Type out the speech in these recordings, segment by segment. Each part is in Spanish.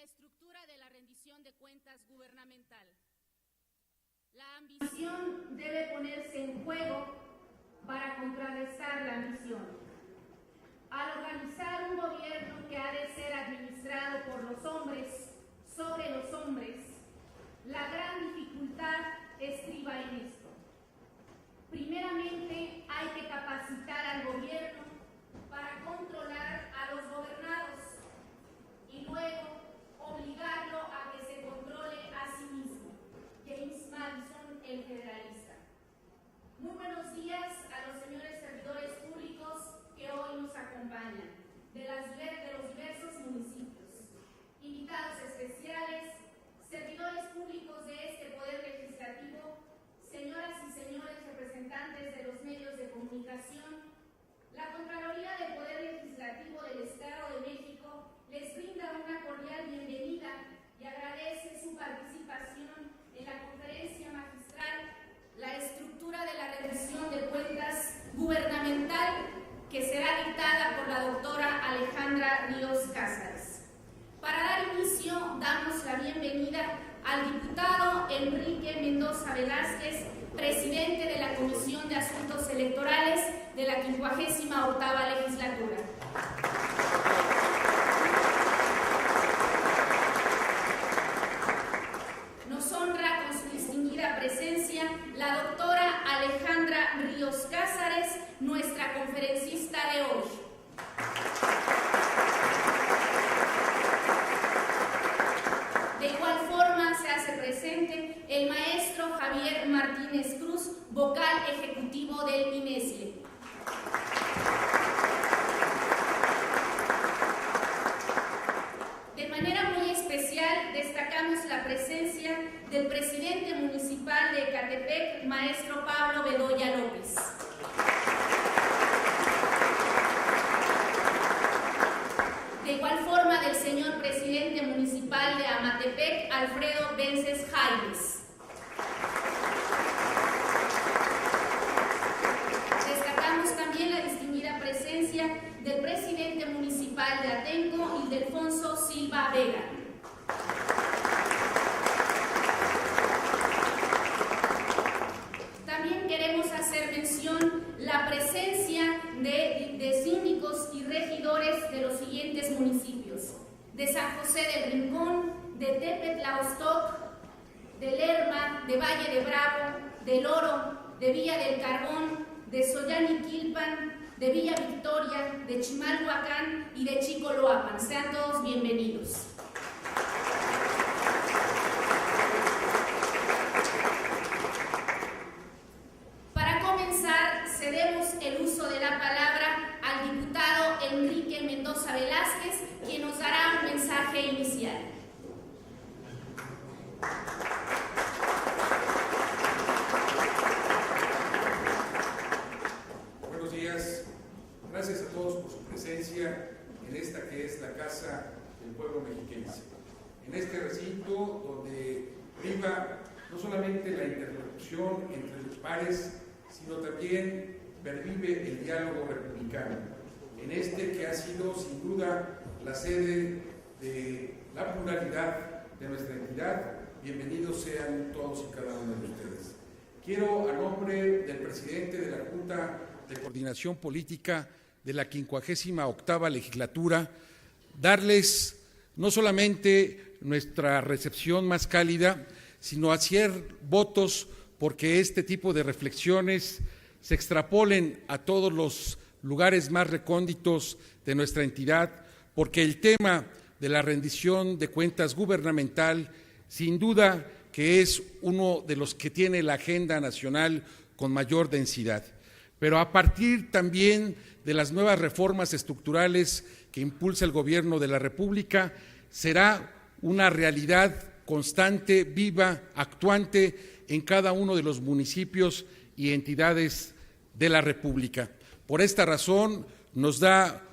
estructura de la rendición de cuentas gubernamental. La ambición debe ponerse en juego para contrarrestar la ambición. Al organizar un gobierno que ha de ser administrado por los hombres sobre los hombres, la gran dificultad estriba en esto. Primeramente, hay que capacitar al gobierno para controlar a los gobernados y luego obligarlo a que se controle a sí mismo. James Madison, el federalista. Muy buenos días a los señores servidores públicos que hoy nos acompañan, de los diversos municipios, invitados especiales, servidores públicos de este Poder Legislativo, señoras y señores representantes de los medios de comunicación. La Contraloría del Poder Legislativo del Estado de México les brinda una cordial bienvenida y agradece su participación en la conferencia magistral La estructura de la rendición de cuentas gubernamental, que será dictada por la doctora Alejandra Ríos Cázares. Para dar inicio, damos la bienvenida al diputado Enrique Mendoza Velázquez, presidente de la Comisión de Asuntos Electorales de la 58ª legislatura. Nos honra con su distinguida presencia la doctora Alejandra Ríos Cázares, nuestra conferencista de hoy. De igual forma se hace presente el maestro Javier Martínez Cruz, vocal ejecutivo del INESLE. De manera muy especial destacamos la presencia del presidente municipal de Ecatepec, maestro Pablo Bedoya López. De igual forma del señor presidente municipal de Amatepec, Alfredo Vences Jaimes. Destacamos también la distinguida presencia del presidente municipal de Atenco, Ildefonso Silva Vega. También queremos hacer mención la presencia de síndicos y regidores de los siguientes municipios: de San José del Rincón, de Tepetlaostoc, de Lerma, de Valle de Bravo, del Oro, de Villa del Carbón, de Soyaniquilpan, de Villa Victoria, de Chimalhuacán y de Chicoloapan. Sean todos bienvenidos. Para comenzar, cedemos el uso de la palabra al diputado Enrique Mendoza Velázquez, quien nos dará un mensaje inicial. Buenos días. Gracias a todos por su presencia en esta que es la Casa del Pueblo Mexiquense. En este recinto donde priva no solamente la interlocución entre los pares, sino también pervive el diálogo republicano. En este que ha sido sin duda la sede de la pluralidad de nuestra entidad, bienvenidos sean todos y cada uno de ustedes. Quiero, a nombre del presidente de la Junta de Coordinación Política de la 58ª legislatura, darles no solamente nuestra recepción más cálida, sino hacer votos porque este tipo de reflexiones se extrapolen a todos los lugares más recónditos de nuestra entidad, porque el tema de la rendición de cuentas gubernamental, sin duda que es uno de los que tiene la agenda nacional con mayor densidad. Pero a partir también de las nuevas reformas estructurales que impulsa el Gobierno de la República, será una realidad constante, viva, actuante en cada uno de los municipios y entidades de la República. Por esta razón, nos da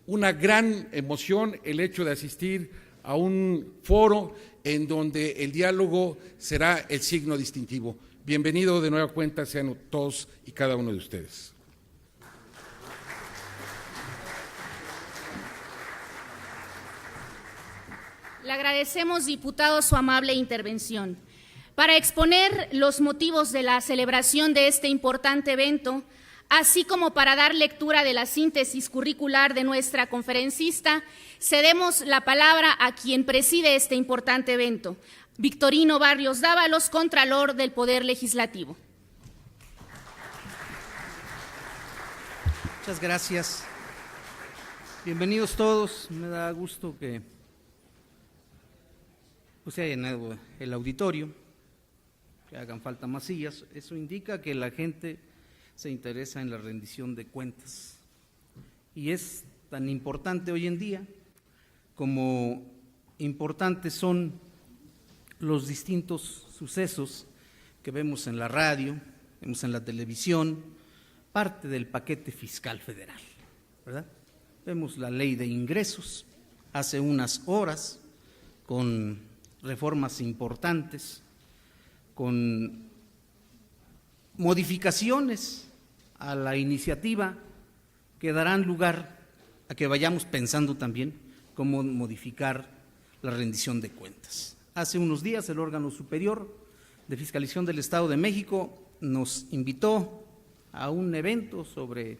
una gran emoción el hecho de asistir a un foro en donde el diálogo será el signo distintivo. Bienvenido de nueva cuenta sean todos y cada uno de ustedes. La Le agradecemos, diputado, su amable intervención. Para exponer los motivos de la celebración de este importante evento, así como para dar lectura de la síntesis curricular de nuestra conferencista, cedemos la palabra a quien preside este importante evento, Victorino Barrios Dávalos, Contralor del Poder Legislativo. Muchas gracias. Bienvenidos todos. Me da gusto que se haya llenado el auditorio, que hagan falta más sillas. Eso indica que la gente se interesa en la rendición de cuentas. Y es tan importante hoy en día como importantes son los distintos sucesos que vemos en la radio, vemos en la televisión, parte del paquete fiscal federal, ¿verdad? Vemos la ley de ingresos hace unas horas con reformas importantes, con modificaciones a la iniciativa que darán lugar a que vayamos pensando también cómo modificar la rendición de cuentas. Hace unos días el órgano superior de fiscalización del Estado de México nos invitó a un evento sobre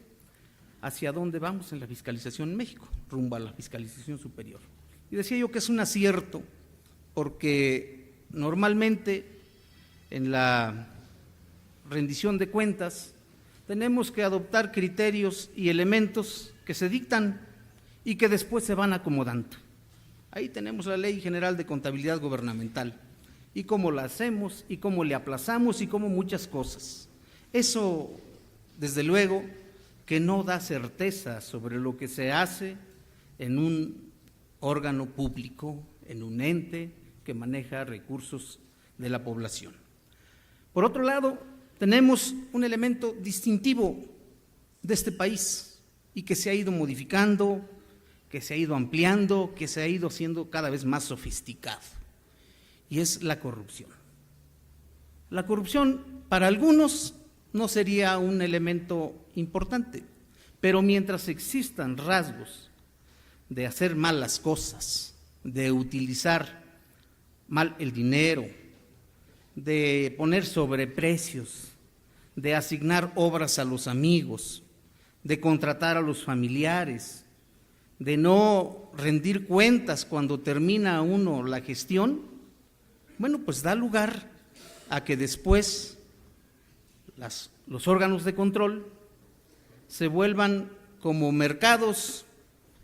hacia dónde vamos en la fiscalización en México, rumbo a la fiscalización superior. Y decía yo que es un acierto, porque normalmente en la rendición de cuentas tenemos que adoptar criterios y elementos que se dictan y que después se van acomodando. Ahí tenemos la Ley General de Contabilidad Gubernamental, y cómo la hacemos, y cómo le aplazamos, y cómo muchas cosas. Eso, desde luego, que no da certeza sobre lo que se hace en un órgano público, en un ente que maneja recursos de la población. Por otro lado, tenemos un elemento distintivo de este país y que se ha ido modificando, que se ha ido ampliando, que se ha ido haciendo cada vez más sofisticado, y es la corrupción. La corrupción para algunos no sería un elemento importante, pero mientras existan rasgos de hacer mal las cosas, de utilizar mal el dinero, de poner sobreprecios, de asignar obras a los amigos, de contratar a los familiares, de no rendir cuentas cuando termina uno la gestión, bueno, pues da lugar a que después los órganos de control se vuelvan como mercados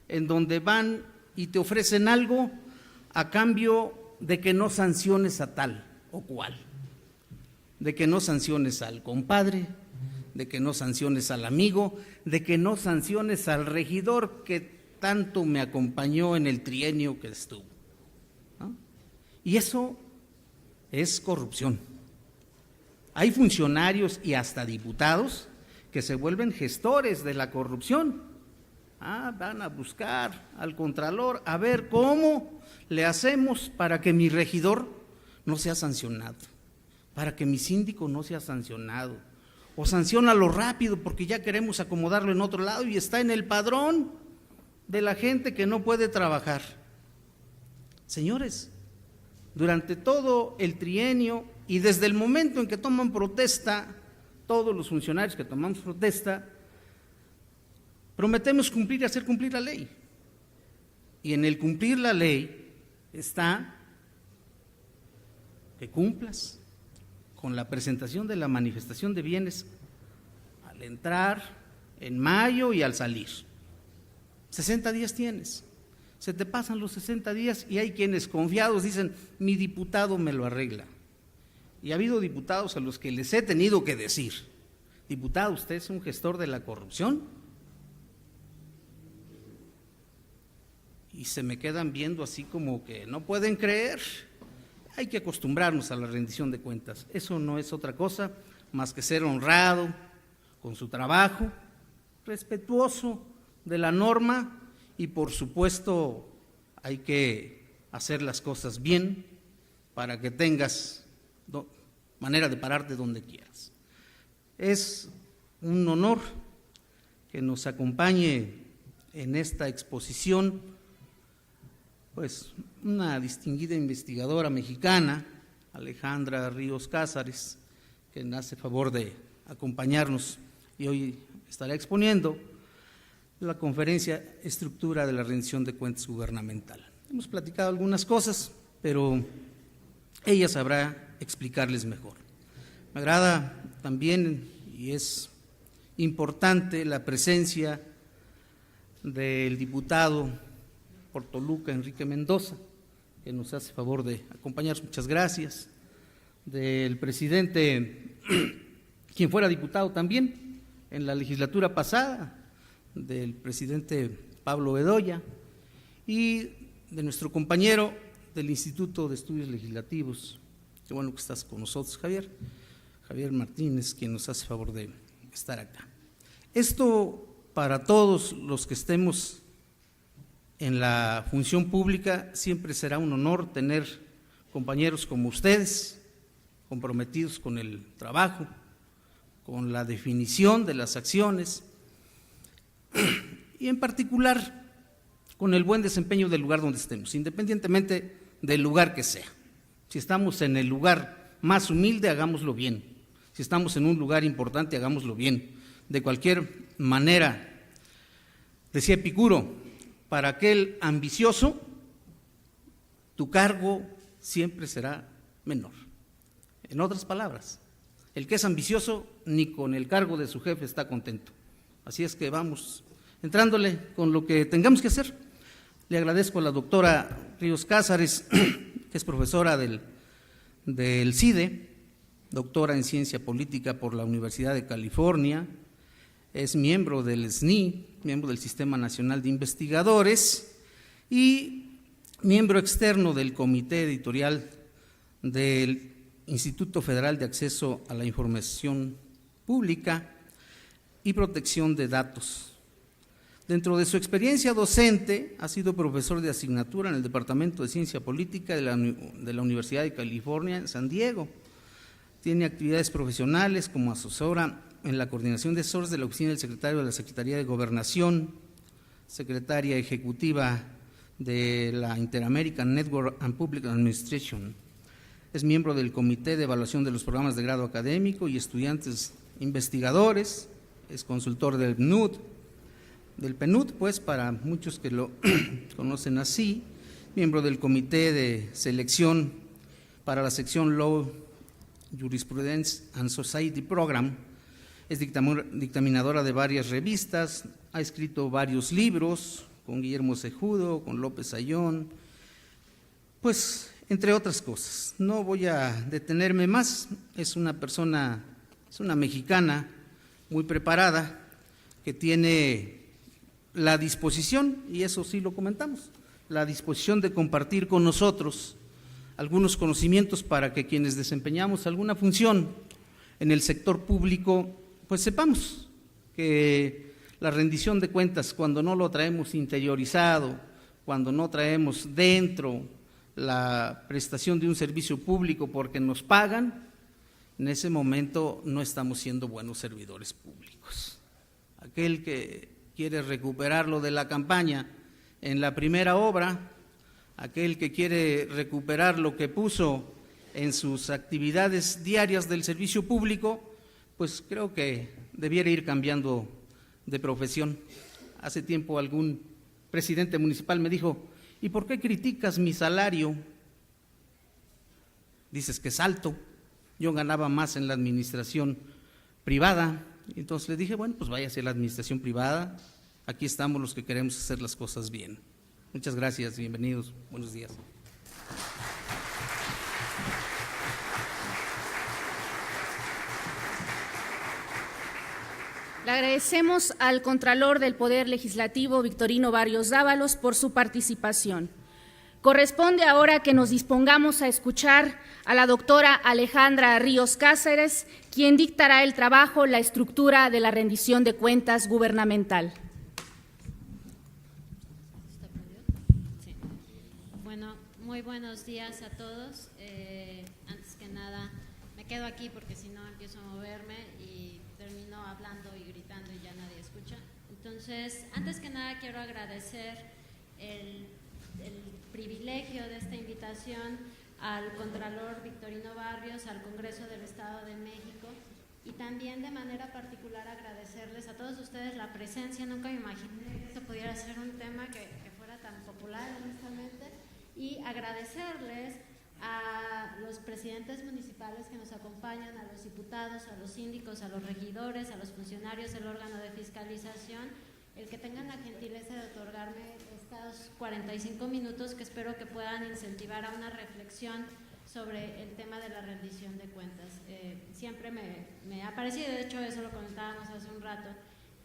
en donde van y te ofrecen algo a cambio de que no sanciones a tal o cual, de que no sanciones al compadre, de que no sanciones al amigo, de que no sanciones al regidor que tanto me acompañó en el trienio que estuvo, ¿no? Y eso es corrupción. Hay funcionarios y hasta diputados que se vuelven gestores de la corrupción. Van a buscar al contralor a ver cómo le hacemos para que mi regidor no sea sancionado, para que mi síndico no sea sancionado, o sanciónalo rápido porque ya queremos acomodarlo en otro lado y está en el padrón de la gente que no puede trabajar. Señores, durante todo el trienio y desde el momento en que toman protesta, todos los funcionarios que tomamos protesta, prometemos cumplir y hacer cumplir la ley. Y en el cumplir la ley está que cumplas con la presentación de la manifestación de bienes al entrar en mayo y al salir. 60 días tienes. Se te pasan los 60 días y hay quienes confiados dicen, mi diputado me lo arregla. Y ha habido diputados a los que les he tenido que decir, diputado, ¿usted es un gestor de la corrupción? Y se me quedan viendo así como que no pueden creer. Hay que acostumbrarnos a la rendición de cuentas. Eso no es otra cosa más que ser honrado con su trabajo, respetuoso de la norma y por supuesto hay que hacer las cosas bien para que tengas manera de pararte donde quieras. Es un honor que nos acompañe en esta exposición pues una distinguida investigadora mexicana, Alejandra Ríos Cázares, que nos hace favor de acompañarnos y hoy estará exponiendo la conferencia Estructura de la rendición de cuentas gubernamental. Hemos platicado algunas cosas, pero ella sabrá explicarles mejor. Me agrada también, y es importante, la presencia del diputado por Toluca, Enrique Mendoza, que nos hace favor de acompañarnos, muchas gracias, del presidente, quien fuera diputado también en la legislatura pasada, del presidente Pablo Bedoya, y de nuestro compañero del Instituto de Estudios Legislativos, qué bueno que estás con nosotros, Javier Martínez, quien nos hace favor de estar acá. Esto para todos los que estemos en la función pública siempre será un honor tener compañeros como ustedes, comprometidos con el trabajo, con la definición de las acciones y en particular con el buen desempeño del lugar donde estemos, independientemente del lugar que sea. Si estamos en el lugar más humilde, hagámoslo bien. Si estamos en un lugar importante, hagámoslo bien. De cualquier manera, decía Epicuro, para aquel ambicioso, tu cargo siempre será menor. En otras palabras, el que es ambicioso ni con el cargo de su jefe está contento. Así es que vamos entrándole con lo que tengamos que hacer. Le agradezco a la doctora Ríos Cázares, que es profesora del CIDE, doctora en Ciencia Política por la Universidad de California, es miembro del SNI, miembro del Sistema Nacional de Investigadores y miembro externo del Comité Editorial del Instituto Federal de Acceso a la Información Pública y Protección de Datos. Dentro de su experiencia docente, ha sido profesor de asignatura en el Departamento de Ciencia Política de la Universidad de California en San Diego. Tiene actividades profesionales como asesora en la coordinación de asesores de la Oficina del Secretario de la Secretaría de Gobernación, secretaria ejecutiva de la Inter-American Network and Public Administration. Es miembro del Comité de Evaluación de los Programas de Grado Académico y Estudiantes Investigadores, es consultor del PNUD, pues para muchos que lo conocen así, miembro del Comité de Selección para la sección Law, Jurisprudence and Society Program, es dictaminadora de varias revistas, ha escrito varios libros con Guillermo Cejudo, con López Ayón, pues entre otras cosas. No voy a detenerme más, es una mexicana muy preparada que tiene la disposición, y eso sí lo comentamos, la disposición de compartir con nosotros algunos conocimientos para que quienes desempeñamos alguna función en el sector público, pues sepamos que la rendición de cuentas, cuando no lo traemos interiorizado, cuando no traemos dentro la prestación de un servicio público porque nos pagan, en ese momento no estamos siendo buenos servidores públicos. Aquel que quiere recuperar lo de la campaña en la primera obra, aquel que quiere recuperar lo que puso en sus actividades diarias del servicio público, pues creo que debiera ir cambiando de profesión. Hace tiempo algún presidente municipal me dijo, ¿y por qué criticas mi salario? Dices que es alto, yo ganaba más en la administración privada. Entonces le dije, bueno, pues váyase a la administración privada, aquí estamos los que queremos hacer las cosas bien. Muchas gracias, bienvenidos, buenos días. Le agradecemos al Contralor del Poder Legislativo, Victorino Barrios Dávalos, por su participación. Corresponde ahora que nos dispongamos a escuchar a la doctora Alejandra Ríos Cázares, quien dictará el trabajo, la estructura de la rendición de cuentas gubernamental. Sí. Bueno, muy buenos días a todos. Antes que nada, me quedo aquí porque si no empiezo a moverme y termino hablando y gritando y ya nadie escucha. Entonces, antes que nada quiero agradecer el privilegio de esta invitación al Contralor Victorino Barrios, al Congreso del Estado de México, y también de manera particular agradecerles a todos ustedes la presencia. Nunca me imaginé que esto pudiera ser un tema que fuera tan popular, honestamente, y agradecerles a los presidentes municipales que nos acompañan, a los diputados, a los síndicos, a los regidores, a los funcionarios del órgano de fiscalización, el que tengan la gentileza de otorgarme estos 45 minutos que espero que puedan incentivar a una reflexión sobre el tema de la rendición de cuentas. Siempre me ha parecido, de hecho eso lo comentábamos hace un rato,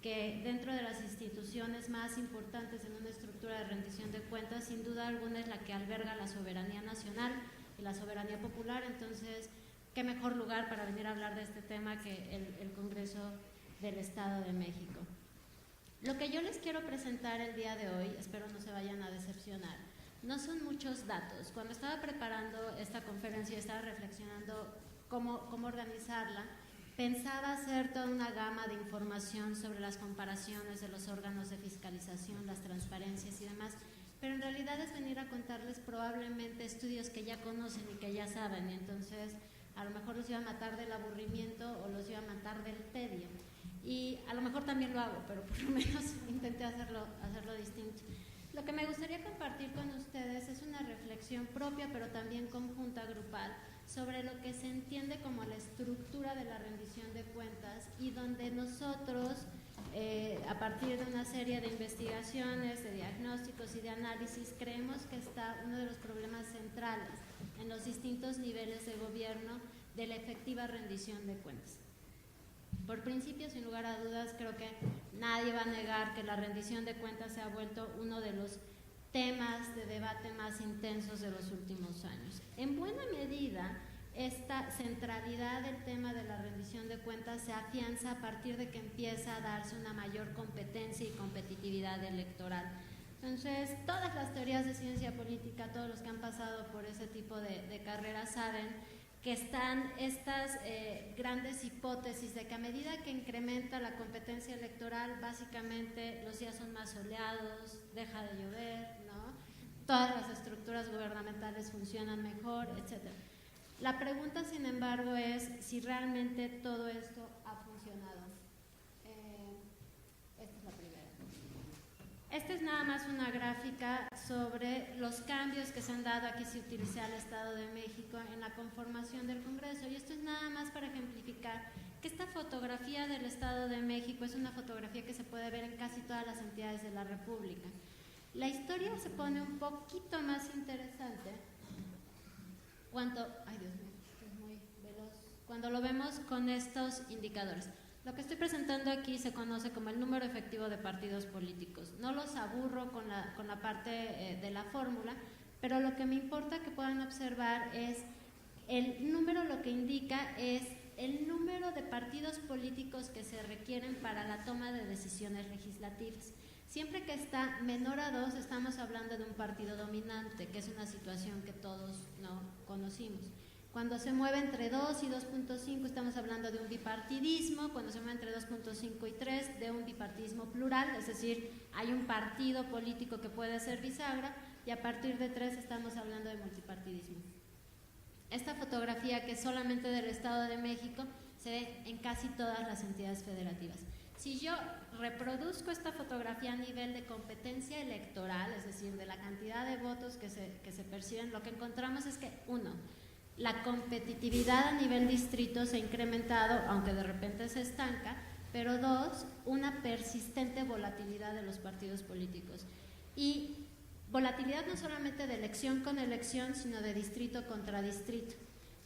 que dentro de las instituciones más importantes en una estructura de rendición de cuentas, sin duda alguna es la que alberga la soberanía nacional y la soberanía popular. Entonces, qué mejor lugar para venir a hablar de este tema que el Congreso del Estado de México. Lo que yo les quiero presentar el día de hoy, espero no se vayan a decepcionar, no son muchos datos. Cuando estaba preparando esta conferencia, estaba reflexionando cómo organizarla, pensaba hacer toda una gama de información sobre las comparaciones de los órganos de fiscalización, las transparencias y demás, pero en realidad es venir a contarles probablemente estudios que ya conocen y que ya saben, y entonces a lo mejor los iba a matar del aburrimiento o los iba a matar del tedio. Y a lo mejor también lo hago, pero por lo menos intenté hacerlo distinto. Lo que me gustaría compartir con ustedes es una reflexión propia, pero también conjunta, grupal, sobre lo que se entiende como la estructura de la rendición de cuentas y donde nosotros, a partir de una serie de investigaciones, de diagnósticos y de análisis, creemos que está uno de los problemas centrales en los distintos niveles de gobierno de la efectiva rendición de cuentas. Por principio, sin lugar a dudas, creo que nadie va a negar que la rendición de cuentas se ha vuelto uno de los temas de debate más intensos de los últimos años. En buena medida, esta centralidad del tema de la rendición de cuentas se afianza a partir de que empieza a darse una mayor competencia y competitividad electoral. Entonces, todas las teorías de ciencia política, todos los que han pasado por ese tipo de carreras saben que están estas grandes hipótesis de que a medida que incrementa la competencia electoral, básicamente los días son más soleados, deja de llover, ¿no? Todas las estructuras gubernamentales funcionan mejor, etc. La pregunta, sin embargo, es si realmente todo esto ha funcionado. Esta es la primera. Esta es nada más una gráfica sobre los cambios que se han dado, aquí se utiliza el Estado de México en la conformación del Congreso, y esto es nada más para ejemplificar que esta fotografía del Estado de México es una fotografía que se puede ver en casi todas las entidades de la República. La historia se pone un poquito más interesante cuando lo vemos con estos indicadores. Lo que estoy presentando aquí se conoce como el número efectivo de partidos políticos. No los aburro con la parte de la fórmula, pero lo que me importa que puedan observar es el número, lo que indica es el número de partidos políticos que se requieren para la toma de decisiones legislativas. Siempre que está menor a 2, estamos hablando de un partido dominante, que es una situación que todos no conocimos. Cuando se mueve entre 2 y 2.5 estamos hablando de un bipartidismo, cuando se mueve entre 2.5 y 3 de un bipartidismo plural, es decir, hay un partido político que puede ser bisagra, y a partir de 3 estamos hablando de multipartidismo. Esta fotografía, que es solamente del Estado de México, se ve en casi todas las entidades federativas. Si yo reproduzco esta fotografía a nivel de competencia electoral, es decir, de la cantidad de votos que se perciben, lo que encontramos es que, 1, la competitividad a nivel distrito se ha incrementado, aunque de repente se estanca, pero 2, una persistente volatilidad de los partidos políticos. Y volatilidad no solamente de elección con elección, sino de distrito contra distrito.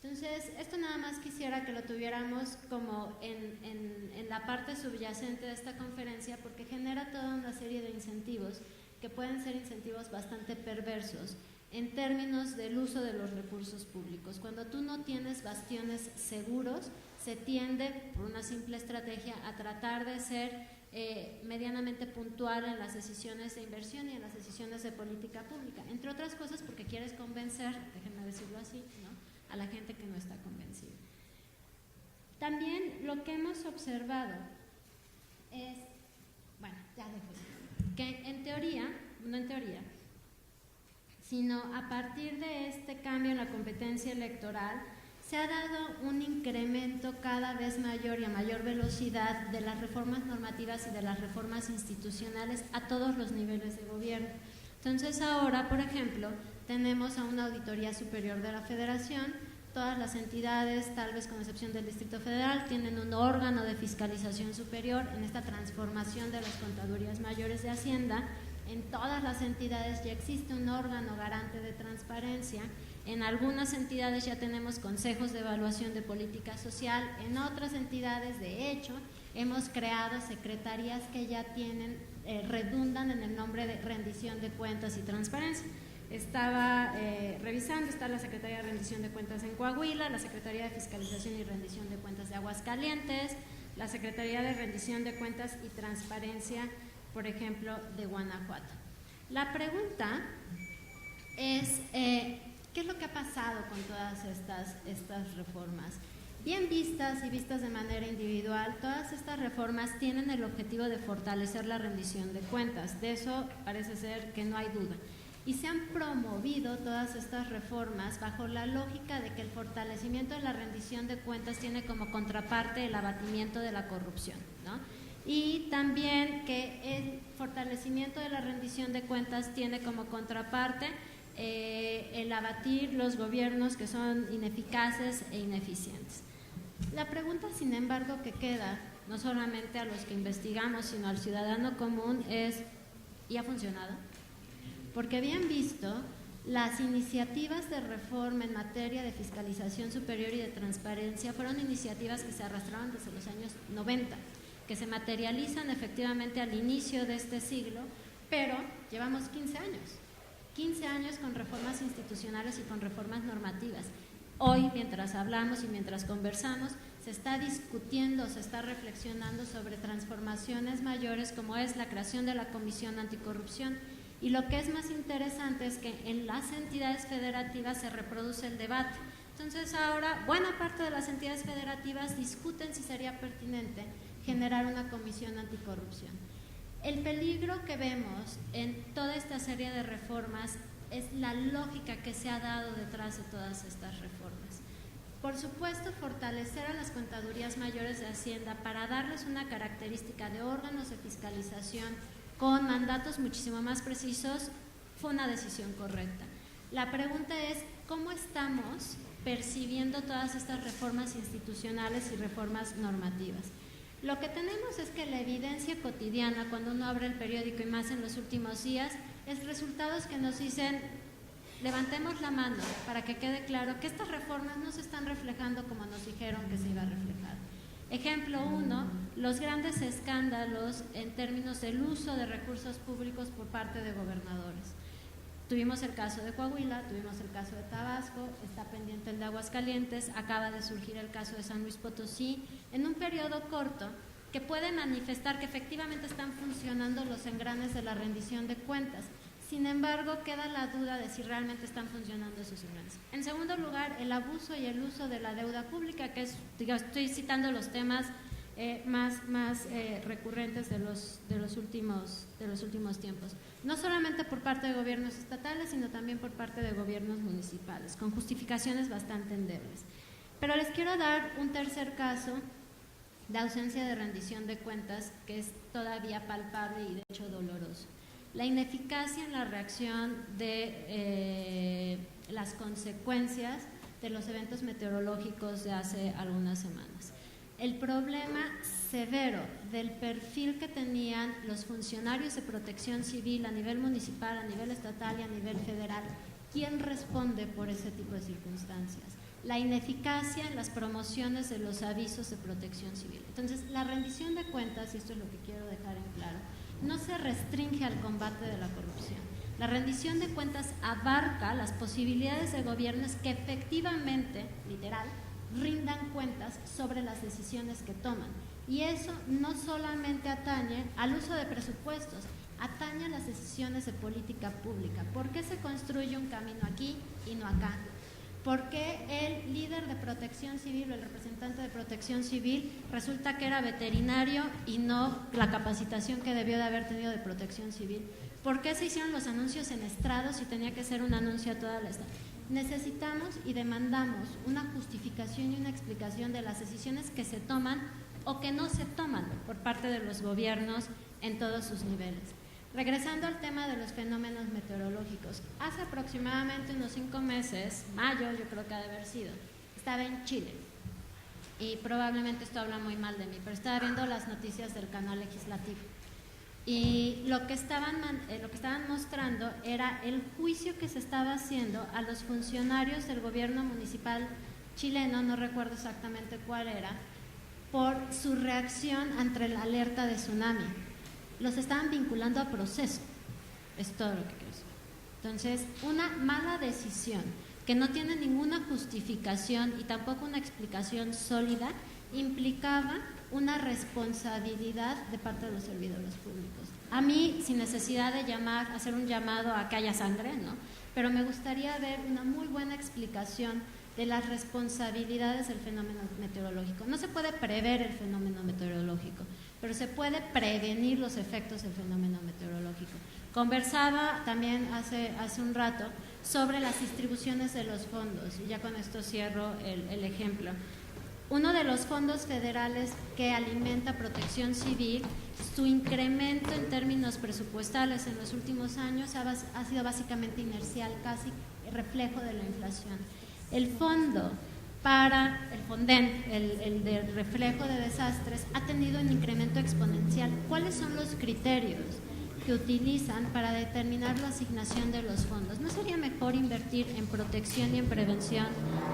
Entonces, esto nada más quisiera que lo tuviéramos como en la parte subyacente de esta conferencia, porque genera toda una serie de incentivos que pueden ser incentivos bastante perversos en términos del uso de los recursos públicos. Cuando tú no tienes bastiones seguros, se tiende, por una simple estrategia, a tratar de ser medianamente puntual en las decisiones de inversión y en las decisiones de política pública, entre otras cosas porque quieres convencer, déjenme decirlo así, ¿no?, a la gente que no está convencida. También lo que hemos observado es, bueno, ya dejo, que en teoría, no en teoría, sino a partir de este cambio en la competencia electoral se ha dado un incremento cada vez mayor y a mayor velocidad de las reformas normativas y de las reformas institucionales a todos los niveles de gobierno. Entonces ahora, por ejemplo, tenemos a una Auditoría Superior de la Federación. Todas las entidades, tal vez con excepción del Distrito Federal, tienen un órgano de fiscalización superior. En esta transformación de las contadurías mayores de Hacienda, en todas las entidades ya existe un órgano garante de transparencia. En algunas entidades ya tenemos consejos de evaluación de política social, en otras entidades, de hecho, hemos creado secretarías que ya tienen, redundan en el nombre de rendición de cuentas y transparencia. Estaba revisando, está la Secretaría de Rendición de Cuentas en Coahuila, la Secretaría de Fiscalización y Rendición de Cuentas de Aguascalientes, la Secretaría de Rendición de Cuentas y Transparencia, por ejemplo, de Guanajuato. La pregunta es, ¿qué es lo que ha pasado con todas estas reformas? Bien vistas y vistas de manera individual, todas estas reformas tienen el objetivo de fortalecer la rendición de cuentas. De eso parece ser que no hay duda. Y se han promovido todas estas reformas bajo la lógica de que el fortalecimiento de la rendición de cuentas tiene como contraparte el abatimiento de la corrupción, ¿no? Y también que el fortalecimiento de la rendición de cuentas tiene como contraparte el abatir los gobiernos que son ineficaces e ineficientes. La pregunta, sin embargo, que queda, no solamente a los que investigamos, sino al ciudadano común, es: ¿y ha funcionado? Porque bien visto, las iniciativas de reforma en materia de fiscalización superior y de transparencia fueron iniciativas que se arrastraron desde los años 90, que se materializan efectivamente al inicio de este siglo, pero llevamos 15 años con reformas institucionales y con reformas normativas. Hoy, mientras hablamos y mientras conversamos, se está discutiendo, se está reflexionando sobre transformaciones mayores, como es la creación de la Comisión Anticorrupción. Y lo que es más interesante es que en las entidades federativas se reproduce el debate. Entonces ahora buena parte de las entidades federativas discuten si sería pertinente generar una comisión anticorrupción. El peligro que vemos en toda esta serie de reformas es la lógica que se ha dado detrás de todas estas reformas. Por supuesto, fortalecer a las contadurías mayores de Hacienda para darles una característica de órganos de fiscalización con mandatos muchísimo más precisos fue una decisión correcta. La pregunta es: ¿cómo estamos percibiendo todas estas reformas institucionales y reformas normativas? Lo que tenemos es que la evidencia cotidiana, cuando uno abre el periódico y más en los últimos días, es resultados que nos dicen: levantemos la mano para que quede claro que estas reformas no se están reflejando como nos dijeron que se iba a reflejar. Ejemplo 1, los grandes escándalos en términos del uso de recursos públicos por parte de gobernadores. Tuvimos el caso de Coahuila, tuvimos el caso de Tabasco, está pendiente el de Aguascalientes, acaba de surgir el caso de San Luis Potosí, en un periodo corto que puede manifestar que efectivamente están funcionando los engranes de la rendición de cuentas. Sin embargo, queda la duda de si realmente están funcionando esos engranes. En segundo lugar, el abuso y el uso de la deuda pública, que es, digamos, estoy citando los temas más recurrentes de los últimos tiempos. No solamente por parte de gobiernos estatales, sino también por parte de gobiernos municipales, con justificaciones bastante endebles. Pero les quiero dar un tercer caso de ausencia de rendición de cuentas que es todavía palpable y de hecho doloroso. La ineficacia en la reacción de las consecuencias de los eventos meteorológicos de hace algunas semanas. El problema severo del perfil que tenían los funcionarios de protección civil a nivel municipal, a nivel estatal y a nivel federal. ¿Quién responde por ese tipo de circunstancias? La ineficacia en las promociones de los avisos de protección civil. Entonces, la rendición de cuentas, y esto es lo que quiero dejar en claro, no se restringe al combate de la corrupción. La rendición de cuentas abarca las posibilidades de gobiernos que efectivamente, literal, rindan cuentas sobre las decisiones que toman. Y eso no solamente atañe al uso de presupuestos, atañe a las decisiones de política pública. ¿Por qué se construye un camino aquí y no acá? ¿Por qué el líder de protección civil o el representante de protección civil resulta que era veterinario y no la capacitación que debió de haber tenido de protección civil? ¿Por qué se hicieron los anuncios en estrados si tenía que ser un anuncio a toda la estado? Necesitamos y demandamos una justificación y una explicación de las decisiones que se toman o que no se toman por parte de los gobiernos en todos sus niveles. Regresando al tema de los fenómenos meteorológicos, hace aproximadamente unos 5 meses, mayo yo creo que ha de haber sido, estaba en Chile y probablemente esto habla muy mal de mí, pero estaba viendo las noticias del canal legislativo y lo que estaban mostrando era el juicio que se estaba haciendo a los funcionarios del gobierno municipal chileno, no recuerdo exactamente cuál era, por su reacción ante la alerta de tsunami. Los estaban vinculando a proceso, es todo lo que quiero decir. Entonces, una mala decisión que no tiene ninguna justificación y tampoco una explicación sólida, implicaba una responsabilidad de parte de los servidores públicos. A mí, sin necesidad de hacer un llamado a que haya sangre, ¿no? Pero me gustaría ver una muy buena explicación de las responsabilidades del fenómeno meteorológico. No se puede prever el fenómeno meteorológico, pero se puede prevenir los efectos del fenómeno meteorológico. Conversaba también hace un rato sobre las distribuciones de los fondos, y ya con esto cierro el ejemplo. Uno de los fondos federales que alimenta Protección Civil, su incremento en términos presupuestales en los últimos años ha sido básicamente inercial, casi reflejo de la inflación. El fondo para el FONDEN, el de reflejo de desastres, ha tenido un incremento exponencial. ¿Cuáles son los criterios que utilizan para determinar la asignación de los fondos? ¿No sería mejor invertir en protección y en prevención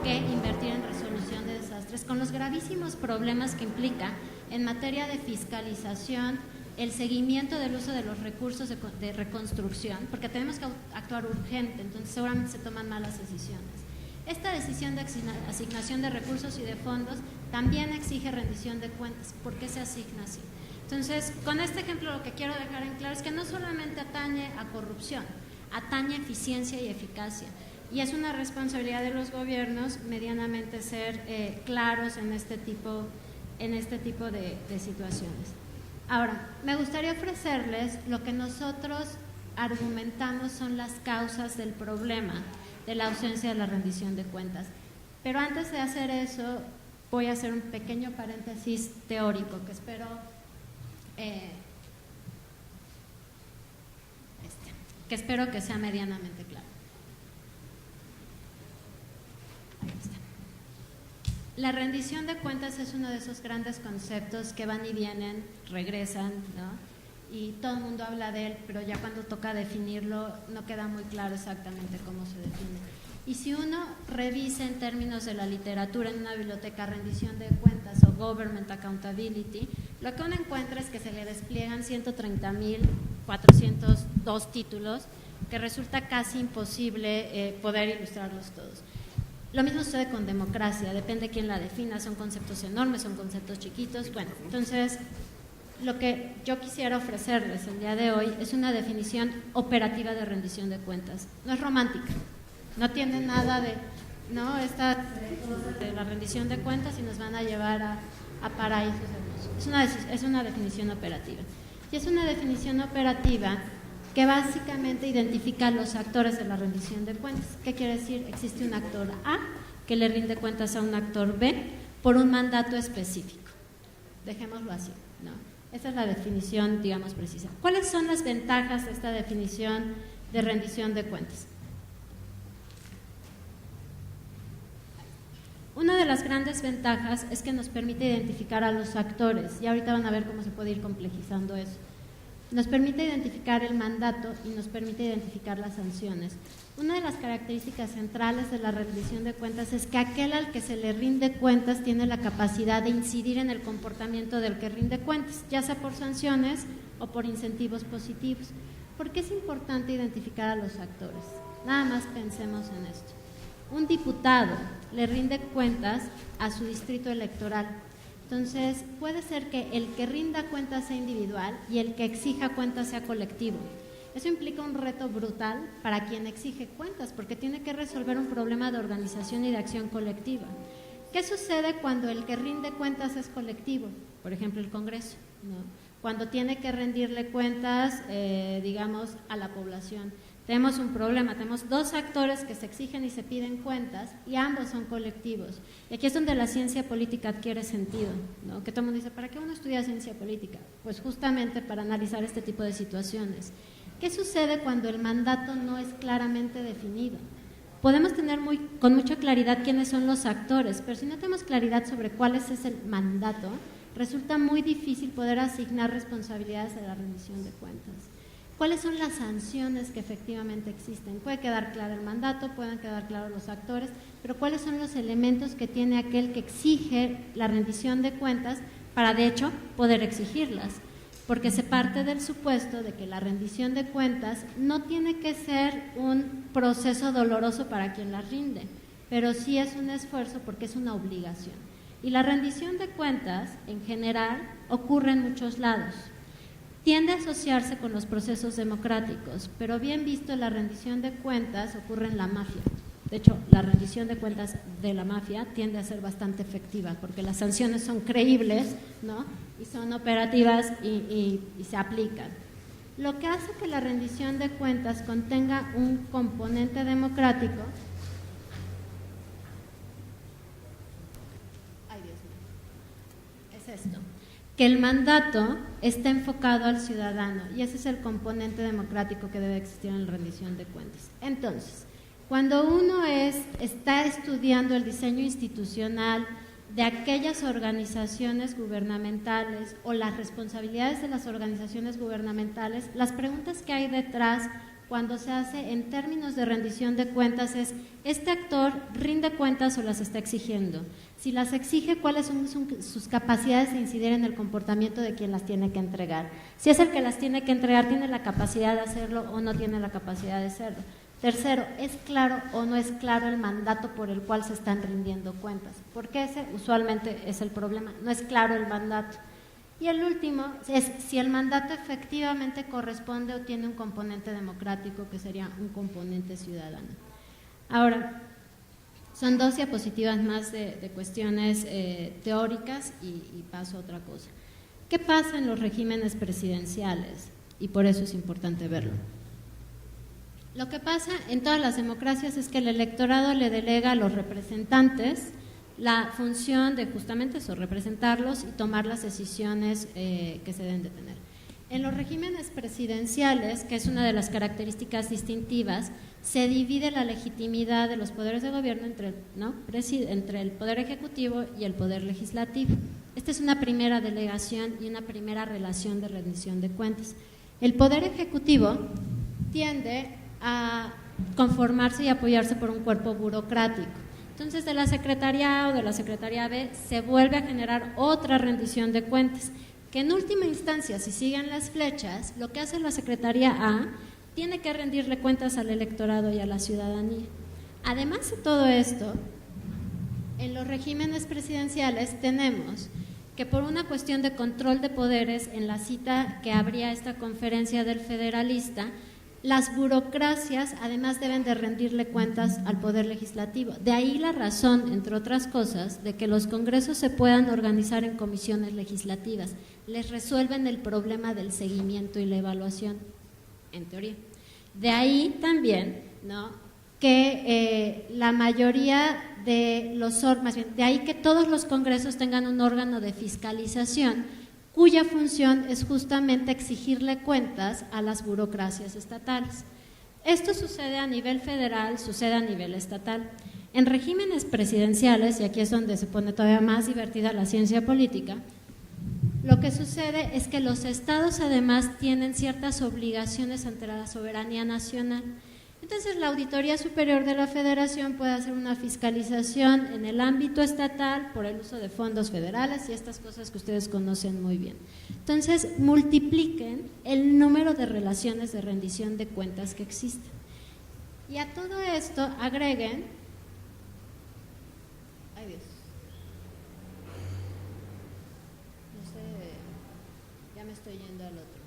que invertir en resolución de desastres, con los gravísimos problemas que implica en materia de fiscalización, el seguimiento del uso de los recursos de reconstrucción, porque tenemos que actuar urgente, entonces seguramente se toman malas decisiones? Esta decisión de asignación de recursos y de fondos también exige rendición de cuentas. ¿Por qué se asigna así? Entonces, con este ejemplo lo que quiero dejar en claro es que no solamente atañe a corrupción, atañe a eficiencia y eficacia. Y es una responsabilidad de los gobiernos medianamente ser claros en este tipo de situaciones. Ahora, me gustaría ofrecerles lo que nosotros argumentamos son las causas del problema de la ausencia de la rendición de cuentas. Pero antes de hacer eso, voy a hacer un pequeño paréntesis teórico que espero que sea medianamente claro. Ahí está. La rendición de cuentas es uno de esos grandes conceptos que van y vienen, regresan, ¿no? Y todo el mundo habla de él, pero ya cuando toca definirlo no queda muy claro exactamente cómo se define. Y si uno revisa en términos de la literatura en una biblioteca rendición de cuentas o government accountability, lo que uno encuentra es que se le despliegan 130.402 títulos, que resulta casi imposible poder ilustrarlos todos. Lo mismo sucede con democracia, depende de quién la defina, son conceptos enormes, son conceptos chiquitos. Bueno, entonces lo que yo quisiera ofrecerles el día de hoy es una definición operativa de rendición de cuentas. No es romántica, no tiene nada de, no, de la rendición de cuentas y nos van a llevar a paraísos hermosos. Es una definición operativa. Y es una definición operativa que básicamente identifica a los actores de la rendición de cuentas. ¿Qué quiere decir? Existe un actor A que le rinde cuentas a un actor B por un mandato específico. Dejémoslo así, ¿no? Esa es la definición, digamos, precisa. ¿Cuáles son las ventajas de esta definición de rendición de cuentas? Una de las grandes ventajas es que nos permite identificar a los actores, y ahorita van a ver cómo se puede ir complejizando eso. Nos permite identificar el mandato y nos permite identificar las sanciones. Una de las características centrales de la rendición de cuentas es que aquel al que se le rinde cuentas tiene la capacidad de incidir en el comportamiento del que rinde cuentas, ya sea por sanciones o por incentivos positivos. ¿Por qué es importante identificar a los actores? Nada más pensemos en esto. Un diputado le rinde cuentas a su distrito electoral. Entonces, puede ser que el que rinda cuentas sea individual y el que exija cuentas sea colectivo. Eso implica un reto brutal para quien exige cuentas, porque tiene que resolver un problema de organización y de acción colectiva. ¿Qué sucede cuando el que rinde cuentas es colectivo? Por ejemplo, el Congreso, ¿no? cuando tiene que rendirle cuentas, digamos, a la población. Tenemos un problema, tenemos dos actores que se exigen y se piden cuentas y ambos son colectivos. Y aquí es donde la ciencia política adquiere sentido, ¿no? Que todo el mundo dice, ¿para qué uno estudia ciencia política? Pues justamente para analizar este tipo de situaciones. ¿Qué sucede cuando el mandato no es claramente definido? Podemos tener con mucha claridad quiénes son los actores, pero si no tenemos claridad sobre cuál es el mandato, resulta muy difícil poder asignar responsabilidades a la rendición de cuentas. ¿Cuáles son las sanciones que efectivamente existen? Puede quedar claro el mandato, pueden quedar claros los actores, pero ¿cuáles son los elementos que tiene aquel que exige la rendición de cuentas para, de hecho, poder exigirlas? Porque se parte del supuesto de que la rendición de cuentas no tiene que ser un proceso doloroso para quien las rinde, pero sí es un esfuerzo porque es una obligación. Y la rendición de cuentas, en general, ocurre en muchos lados. Tiende a asociarse con los procesos democráticos, pero bien visto, la rendición de cuentas ocurre en la mafia. De hecho, la rendición de cuentas de la mafia tiende a ser bastante efectiva, porque las sanciones son creíbles, ¿no? Y son operativas y se aplican. Lo que hace que la rendición de cuentas contenga un componente democrático, es esto, que el mandato está enfocado al ciudadano, y ese es el componente democrático que debe existir en la rendición de cuentas. Entonces, cuando uno está estudiando el diseño institucional de aquellas organizaciones gubernamentales o las responsabilidades de las organizaciones gubernamentales, las preguntas que hay detrás cuando se hace en términos de rendición de cuentas es, ¿este actor rinde cuentas o las está exigiendo? Si las exige, ¿cuáles son sus capacidades de incidir en el comportamiento de quien las tiene que entregar? Si es el que las tiene que entregar, ¿tiene la capacidad de hacerlo o no tiene la capacidad de hacerlo? Tercero, ¿es claro o no es claro el mandato por el cual se están rindiendo cuentas? Porque ese usualmente es el problema, no es claro el mandato. Y el último es si el mandato efectivamente corresponde o tiene un componente democrático, que sería un componente ciudadano. Ahora, son 2 diapositivas más de cuestiones teóricas y paso a otra cosa. ¿Qué pasa en los regímenes presidenciales? Y por eso es importante verlo. Lo que pasa en todas las democracias es que el electorado le delega a los representantes la función de justamente eso, representarlos y tomar las decisiones que se deben de tener. En los regímenes presidenciales, que es una de las características distintivas, se divide la legitimidad de los poderes de gobierno entre el poder ejecutivo y el poder legislativo. Esta es una primera delegación y una primera relación de rendición de cuentas. El poder ejecutivo tiende a conformarse y apoyarse por un cuerpo burocrático. Entonces, de la Secretaría A o de la Secretaría B se vuelve a generar otra rendición de cuentas, que en última instancia, si siguen las flechas, lo que hace la Secretaría A tiene que rendirle cuentas al electorado y a la ciudadanía. Además de todo esto, en los regímenes presidenciales tenemos que por una cuestión de control de poderes, en la cita que abría esta conferencia del federalista, las burocracias además deben de rendirle cuentas al Poder Legislativo. De ahí la razón, entre otras cosas, de que los congresos se puedan organizar en comisiones legislativas. Les resuelven el problema del seguimiento y la evaluación, en teoría. De ahí también, ¿no?, que la mayoría de los órganos, de ahí que todos los congresos tengan un órgano de fiscalización cuya función es justamente exigirle cuentas a las burocracias estatales. Esto sucede a nivel federal, sucede a nivel estatal. En regímenes presidenciales, y aquí es donde se pone todavía más divertida la ciencia política, lo que sucede es que los estados además tienen ciertas obligaciones ante la soberanía nacional. Entonces, la Auditoría Superior de la Federación puede hacer una fiscalización en el ámbito estatal por el uso de fondos federales y estas cosas que ustedes conocen muy bien. Entonces, multipliquen el número de relaciones de rendición de cuentas que existen. Y a todo esto agreguen… ¡Ay, Dios! No sé, ya me estoy yendo al otro.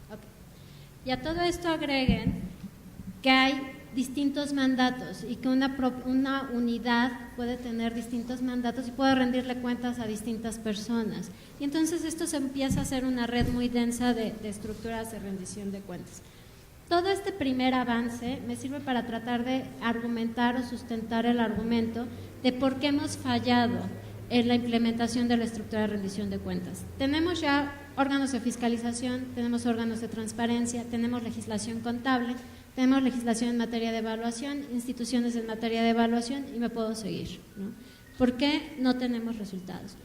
Okay. Y a todo esto agreguen que hay distintos mandatos y que una unidad puede tener distintos mandatos y puede rendirle cuentas a distintas personas. Y entonces esto se empieza a hacer una red muy densa de estructuras de rendición de cuentas. Todo este primer avance me sirve para tratar de argumentar o sustentar el argumento de por qué hemos fallado en la implementación de la estructura de rendición de cuentas. Tenemos ya órganos de fiscalización, tenemos órganos de transparencia, tenemos legislación contable, tenemos legislación en materia de evaluación, instituciones en materia de evaluación y me puedo seguir, ¿no? ¿Por qué no tenemos resultados?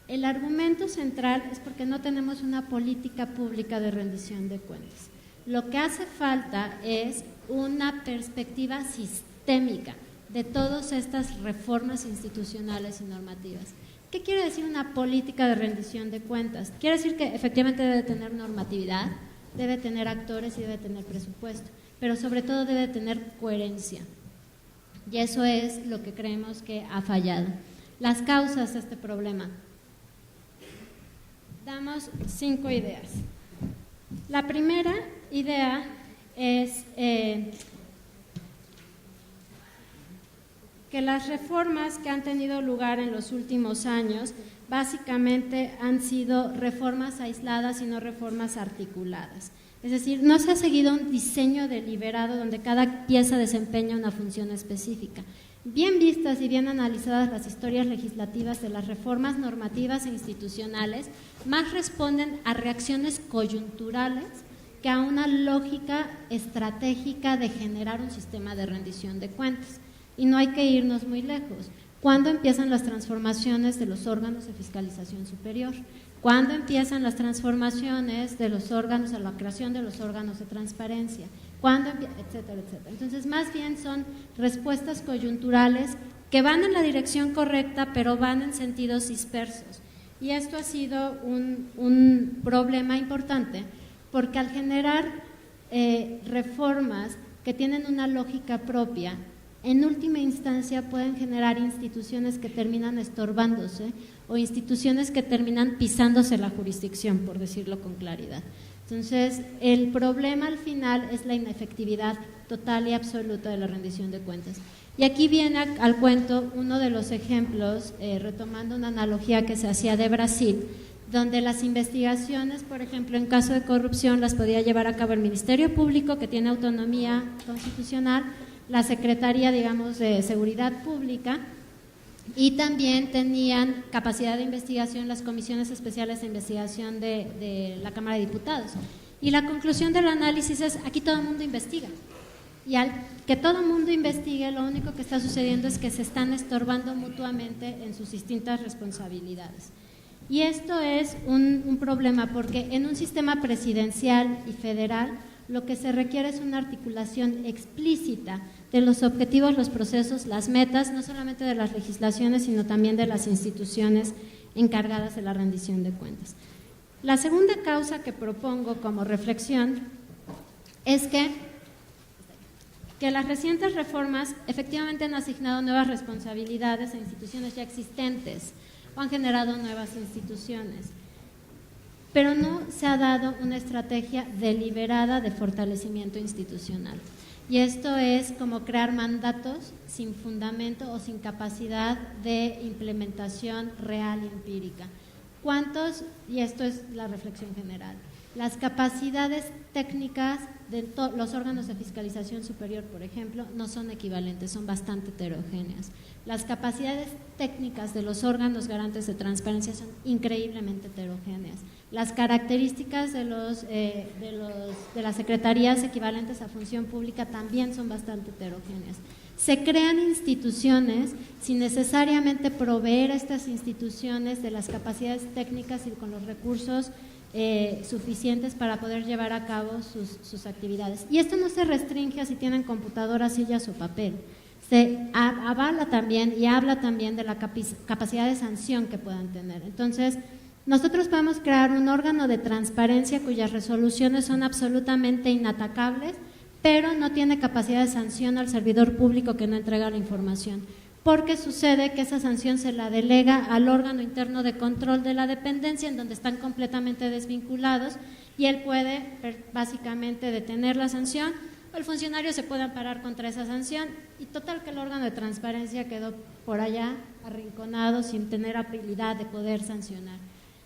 El argumento central es porque no tenemos una política pública de rendición de cuentas. Lo que hace falta es una perspectiva sistémica de todas estas reformas institucionales y normativas. ¿Qué quiere decir una política de rendición de cuentas? Quiere decir que efectivamente debe tener normatividad, debe tener actores y debe tener presupuesto, pero sobre todo debe tener coherencia. Y eso es lo que creemos que ha fallado. Las causas de este problema. Damos 5 ideas. La primera idea es que las reformas que han tenido lugar en los últimos años básicamente han sido reformas aisladas y no reformas articuladas. Es decir, no se ha seguido un diseño deliberado donde cada pieza desempeña una función específica. Bien vistas y bien analizadas las historias legislativas de las reformas normativas e institucionales, más responden a reacciones coyunturales que a una lógica estratégica de generar un sistema de rendición de cuentas. Y no hay que irnos muy lejos. ¿Cuándo empiezan las transformaciones de los órganos de fiscalización superior? ¿Cuándo empiezan las transformaciones de los órganos, a la creación de los órganos de transparencia? ¿Cuándo etcétera, etcétera? Entonces, más bien son respuestas coyunturales que van en la dirección correcta, pero van en sentidos dispersos. Y esto ha sido un problema importante, porque al generar reformas que tienen una lógica propia, en última instancia pueden generar instituciones que terminan estorbándose o instituciones que terminan pisándose la jurisdicción, por decirlo con claridad. Entonces, el problema al final es la inefectividad total y absoluta de la rendición de cuentas. Y aquí viene al cuento uno de los ejemplos, retomando una analogía que se hacía de Brasil, donde las investigaciones, por ejemplo, en caso de corrupción, las podía llevar a cabo el Ministerio Público, que tiene autonomía constitucional, la Secretaría, digamos, de Seguridad Pública, y también tenían capacidad de investigación las comisiones especiales de investigación de la Cámara de Diputados. Y la conclusión del análisis es, aquí todo el mundo investiga. Y al que todo el mundo investigue, lo único que está sucediendo es que se están estorbando mutuamente en sus distintas responsabilidades. Y esto es un problema, porque en un sistema presidencial y federal, lo que se requiere es una articulación explícita de los objetivos, los procesos, las metas, no solamente de las legislaciones, sino también de las instituciones encargadas de la rendición de cuentas. La segunda causa que propongo como reflexión es que las recientes reformas efectivamente han asignado nuevas responsabilidades a instituciones ya existentes o han generado nuevas instituciones, pero no se ha dado una estrategia deliberada de fortalecimiento institucional. Y esto es como crear mandatos sin fundamento o sin capacidad de implementación real y empírica. ¿Cuántos? Y esto es la reflexión general. Las capacidades técnicas de los órganos de fiscalización superior, por ejemplo, no son equivalentes, son bastante heterogéneas. Las capacidades técnicas de los órganos garantes de transparencia son increíblemente heterogéneas. Las características de las secretarías equivalentes a función pública también son bastante heterogéneas. Se crean instituciones sin necesariamente proveer a estas instituciones de las capacidades técnicas y con los recursos suficientes para poder llevar a cabo sus actividades. Y esto no se restringe a si tienen computadoras, sillas o papel. Se avala también y habla también de la capacidad de sanción que puedan tener. Entonces, nosotros podemos crear un órgano de transparencia cuyas resoluciones son absolutamente inatacables, pero no tiene capacidad de sanción al servidor público que no entrega la información, porque sucede que esa sanción se la delega al órgano interno de control de la dependencia, en donde están completamente desvinculados, y él puede básicamente detener la sanción el funcionario se puede amparar contra esa sanción y total que el órgano de transparencia quedó por allá arrinconado sin tener habilidad de poder sancionar.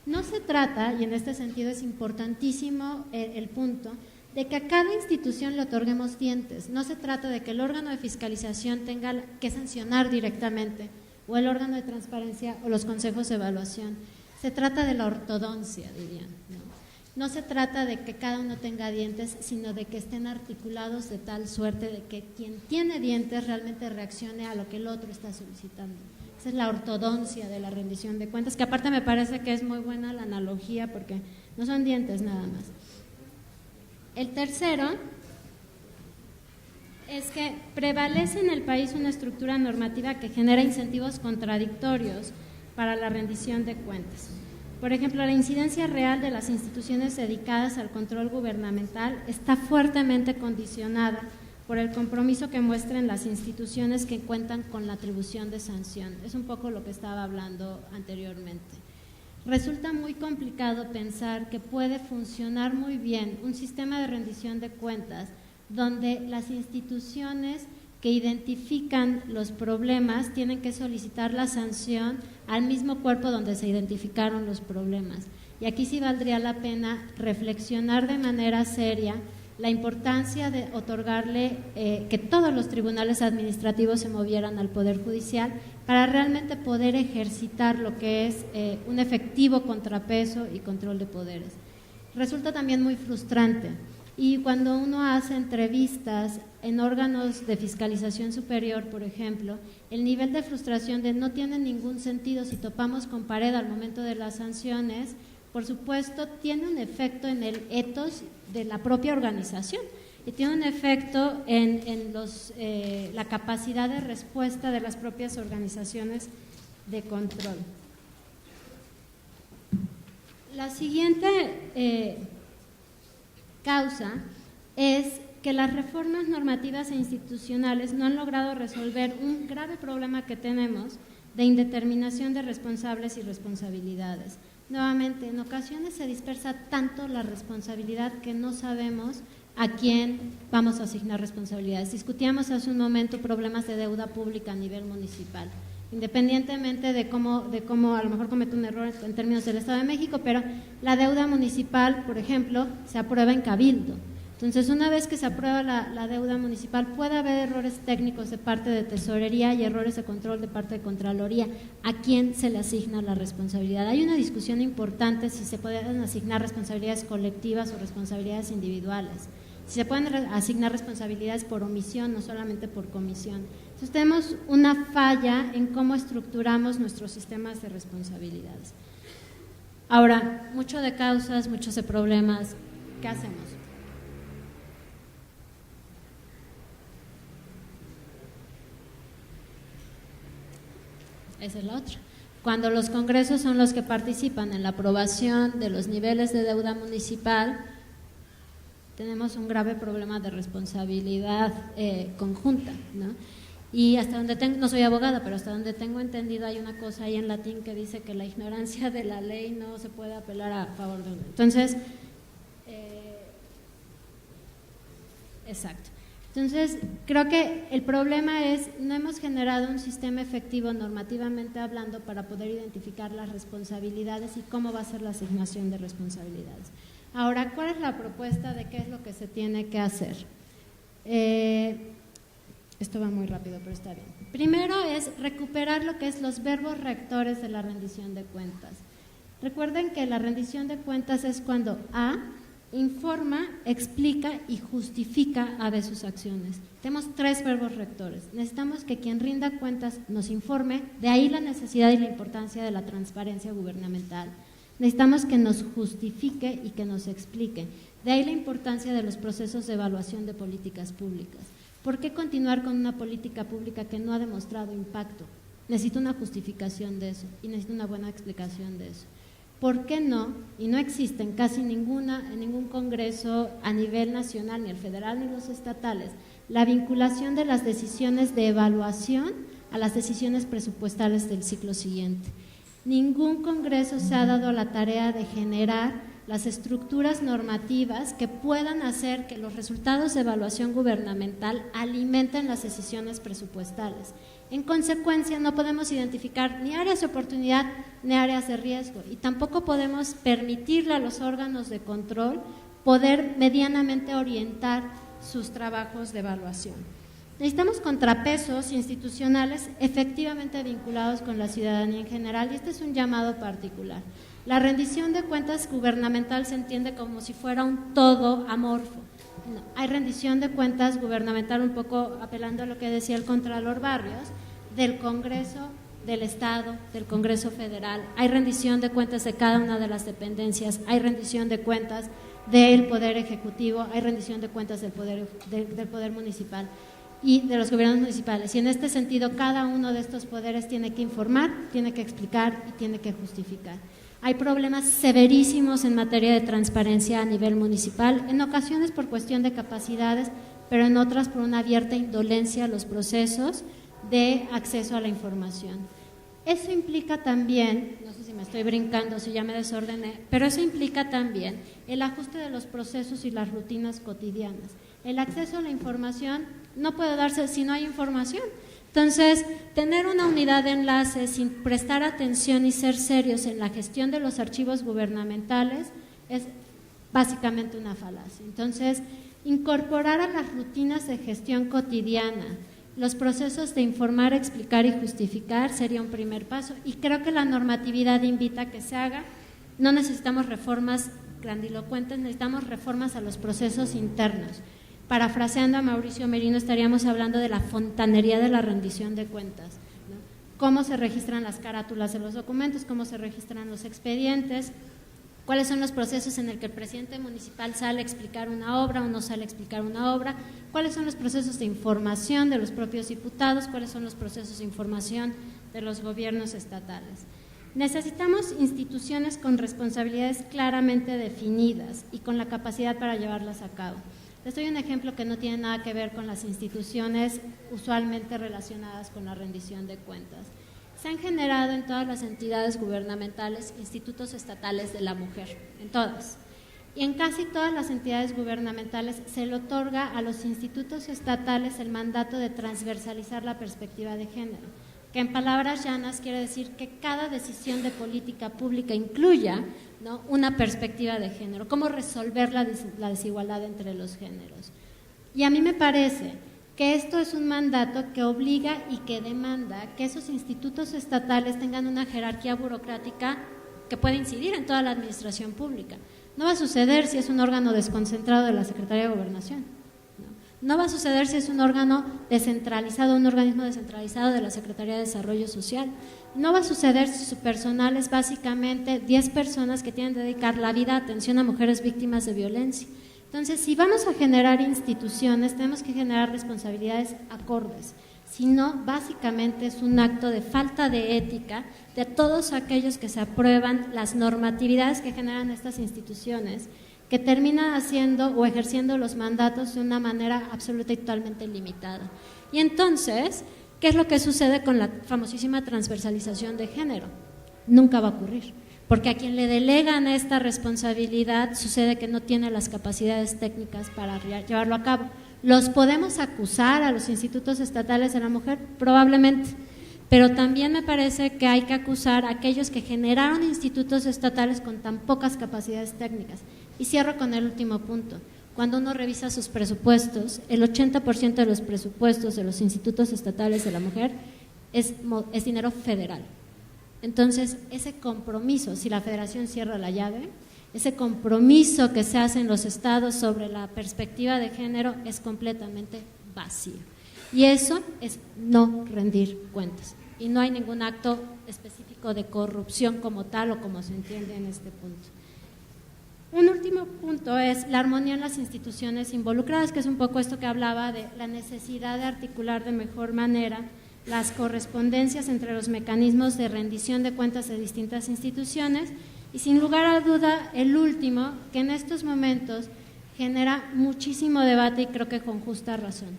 No se trata, y en este sentido es importantísimo el punto, de que a cada institución le otorguemos dientes. No se trata de que el órgano de fiscalización tenga que sancionar directamente, o el órgano de transparencia o los consejos de evaluación. Se trata de la ortodoncia, dirían, ¿no? No se trata de que cada uno tenga dientes, sino de que estén articulados de tal suerte de que quien tiene dientes realmente reaccione a lo que el otro está solicitando. Esa es la ortodoncia de la rendición de cuentas, que aparte me parece que es muy buena la analogía porque no son dientes nada más. El tercero es que prevalece en el país una estructura normativa que genera incentivos contradictorios para la rendición de cuentas. Por ejemplo, la incidencia real de las instituciones dedicadas al control gubernamental está fuertemente condicionada por el compromiso que muestran las instituciones que cuentan con la atribución de sanción. Es un poco lo que estaba hablando anteriormente. Resulta muy complicado pensar que puede funcionar muy bien un sistema de rendición de cuentas donde las instituciones que identifican los problemas tienen que solicitar la sanción al mismo cuerpo donde se identificaron los problemas. Y aquí sí valdría la pena reflexionar de manera seria la importancia de otorgarle que todos los tribunales administrativos se movieran al Poder Judicial para realmente poder ejercitar lo que es un efectivo contrapeso y control de poderes. Resulta también muy frustrante. Y cuando uno hace entrevistas en órganos de fiscalización superior, por ejemplo, el nivel de frustración de no tiene ningún sentido si topamos con pared al momento de las sanciones, por supuesto, tiene un efecto en el ethos de la propia organización y tiene un efecto en la capacidad de respuesta de las propias organizaciones de control. La siguiente causa es que las reformas normativas e institucionales no han logrado resolver un grave problema que tenemos de indeterminación de responsables y responsabilidades. Nuevamente, en ocasiones se dispersa tanto la responsabilidad que no sabemos a quién vamos a asignar responsabilidades. Discutíamos hace un momento problemas de deuda pública a nivel municipal, independientemente de cómo a lo mejor comete un error en términos del Estado de México, pero la deuda municipal, por ejemplo, se aprueba en cabildo. Entonces, una vez que se aprueba la deuda municipal, puede haber errores técnicos de parte de tesorería y errores de control de parte de Contraloría. ¿A quién se le asigna la responsabilidad? Hay una discusión importante si se pueden asignar responsabilidades colectivas o responsabilidades individuales. Si se pueden asignar responsabilidades por omisión, no solamente por comisión. Entonces, tenemos una falla en cómo estructuramos nuestros sistemas de responsabilidades. Ahora, mucho de causas, muchos de problemas, ¿qué hacemos? Esa es la otra. Cuando los congresos son los que participan en la aprobación de los niveles de deuda municipal, tenemos un grave problema de responsabilidad conjunta, ¿no? Y hasta donde tengo, no soy abogada, pero hasta donde tengo entendido hay una cosa ahí en latín que dice que la ignorancia de la ley no se puede apelar a favor de uno. Entonces, exacto. Entonces, creo que el problema es, no hemos generado un sistema efectivo normativamente hablando para poder identificar las responsabilidades y cómo va a ser la asignación de responsabilidades. Ahora, ¿cuál es la propuesta de qué es lo que se tiene que hacer? Esto va muy rápido, pero está bien. Primero es recuperar lo que es los verbos rectores de la rendición de cuentas. Recuerden que la rendición de cuentas es cuando A informa, explica y justifica A de sus acciones. Tenemos 3 verbos rectores. Necesitamos que quien rinda cuentas nos informe, de ahí la necesidad y la importancia de la transparencia gubernamental. Necesitamos que nos justifique y que nos explique. De ahí la importancia de los procesos de evaluación de políticas públicas. ¿Por qué continuar con una política pública que no ha demostrado impacto? Necesito una justificación de eso y necesito una buena explicación de eso. ¿Por qué no? Y no existe en casi en ningún congreso a nivel nacional, ni el federal ni los estatales, la vinculación de las decisiones de evaluación a las decisiones presupuestales del ciclo siguiente. Ningún congreso se ha dado a la tarea de generar las estructuras normativas que puedan hacer que los resultados de evaluación gubernamental alimenten las decisiones presupuestales. En consecuencia, no podemos identificar ni áreas de oportunidad ni áreas de riesgo, y tampoco podemos permitirle a los órganos de control poder medianamente orientar sus trabajos de evaluación. Necesitamos contrapesos institucionales efectivamente vinculados con la ciudadanía en general, y este es un llamado particular. La rendición de cuentas gubernamental se entiende como si fuera un todo amorfo. No, hay rendición de cuentas gubernamental, un poco apelando a lo que decía el Contralor Barrios, del Congreso del Estado, del Congreso Federal. Hay rendición de cuentas de cada una de las dependencias, hay rendición de cuentas del Poder Ejecutivo, hay rendición de cuentas del Poder Municipal y de los gobiernos municipales. Y en este sentido, cada uno de estos poderes tiene que informar, tiene que explicar y tiene que justificar. Hay problemas severísimos en materia de transparencia a nivel municipal, en ocasiones por cuestión de capacidades, pero en otras por una abierta indolencia a los procesos de acceso a la información. Eso implica también, no sé si me estoy brincando, si ya me desordené, pero eso implica también el ajuste de los procesos y las rutinas cotidianas. El acceso a la información no puede darse si no hay información. Entonces, tener una unidad de enlace sin prestar atención y ser serios en la gestión de los archivos gubernamentales es básicamente una falacia. Entonces, incorporar a las rutinas de gestión cotidiana los procesos de informar, explicar y justificar sería un primer paso, y creo que la normatividad invita a que se haga. No necesitamos reformas grandilocuentes, necesitamos reformas a los procesos internos. Parafraseando a Mauricio Merino, estaríamos hablando de la fontanería de la rendición de cuentas, ¿no? Cómo se registran las carátulas de los documentos, cómo se registran los expedientes, cuáles son los procesos en el que el presidente municipal sale a explicar una obra o no sale a explicar una obra, cuáles son los procesos de información de los propios diputados, cuáles son los procesos de información de los gobiernos estatales. Necesitamos instituciones con responsabilidades claramente definidas y con la capacidad para llevarlas a cabo. Les doy un ejemplo que no tiene nada que ver con las instituciones usualmente relacionadas con la rendición de cuentas. Se han generado en todas las entidades gubernamentales institutos estatales de la mujer, en todas. Y en casi todas las entidades gubernamentales se le otorga a los institutos estatales el mandato de transversalizar la perspectiva de género, que en palabras llanas quiere decir que cada decisión de política pública incluya, ¿no?, una perspectiva de género, cómo resolver la desigualdad entre los géneros. Y a mí me parece que esto es un mandato que obliga y que demanda que esos institutos estatales tengan una jerarquía burocrática que puede incidir en toda la administración pública. No va a suceder si es un órgano desconcentrado de la Secretaría de Gobernación. No va a suceder si es un órgano descentralizado, un organismo descentralizado de la Secretaría de Desarrollo Social. No va a suceder si su personal es básicamente 10 personas que tienen que dedicar la vida a atención a mujeres víctimas de violencia. Entonces, si vamos a generar instituciones, tenemos que generar responsabilidades acordes. Si no, básicamente es un acto de falta de ética de todos aquellos que se aprueban las normatividades que generan estas instituciones, que terminan haciendo o ejerciendo los mandatos de una manera absoluta y totalmente limitada. Y entonces, ¿qué es lo que sucede con la famosísima transversalización de género? Nunca va a ocurrir, porque a quien le delegan esta responsabilidad sucede que no tiene las capacidades técnicas para llevarlo a cabo. ¿Los podemos acusar a los institutos estatales de la mujer? Probablemente, pero también me parece que hay que acusar a aquellos que generaron institutos estatales con tan pocas capacidades técnicas. Y cierro con el último punto. Cuando uno revisa sus presupuestos, el 80% de los presupuestos de los institutos estatales de la mujer es dinero federal. Entonces, ese compromiso, si la federación cierra la llave, ese compromiso que se hace en los estados sobre la perspectiva de género es completamente vacío. Y eso es no rendir cuentas. Y no hay ningún acto específico de corrupción como tal o como se entiende en este punto. Un último punto es la armonía en las instituciones involucradas, que es un poco esto que hablaba de la necesidad de articular de mejor manera las correspondencias entre los mecanismos de rendición de cuentas de distintas instituciones y sin lugar a duda el último, que en estos momentos genera muchísimo debate y creo que con justa razón.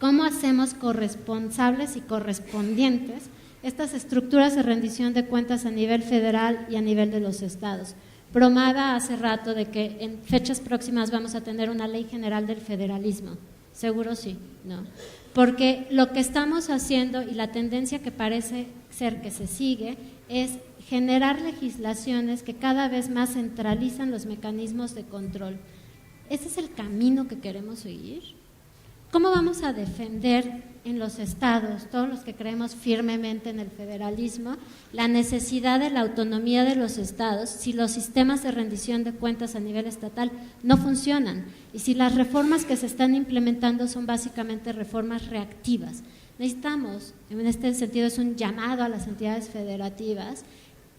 ¿Cómo hacemos corresponsables y correspondientes estas estructuras de rendición de cuentas a nivel federal y a nivel de los estados? bromaba hace rato de que en fechas próximas vamos a tener una ley general del federalismo. Seguro sí, ¿no? Porque lo que estamos haciendo y la tendencia que parece ser que se sigue es generar legislaciones que cada vez más centralizan los mecanismos de control. ¿Ese es el camino que queremos seguir? ¿Cómo vamos a defender en los estados, todos los que creemos firmemente en el federalismo, la necesidad de la autonomía de los estados si los sistemas de rendición de cuentas a nivel estatal no funcionan y si las reformas que se están implementando son básicamente reformas reactivas? Necesitamos, en este sentido es un llamado a las entidades federativas,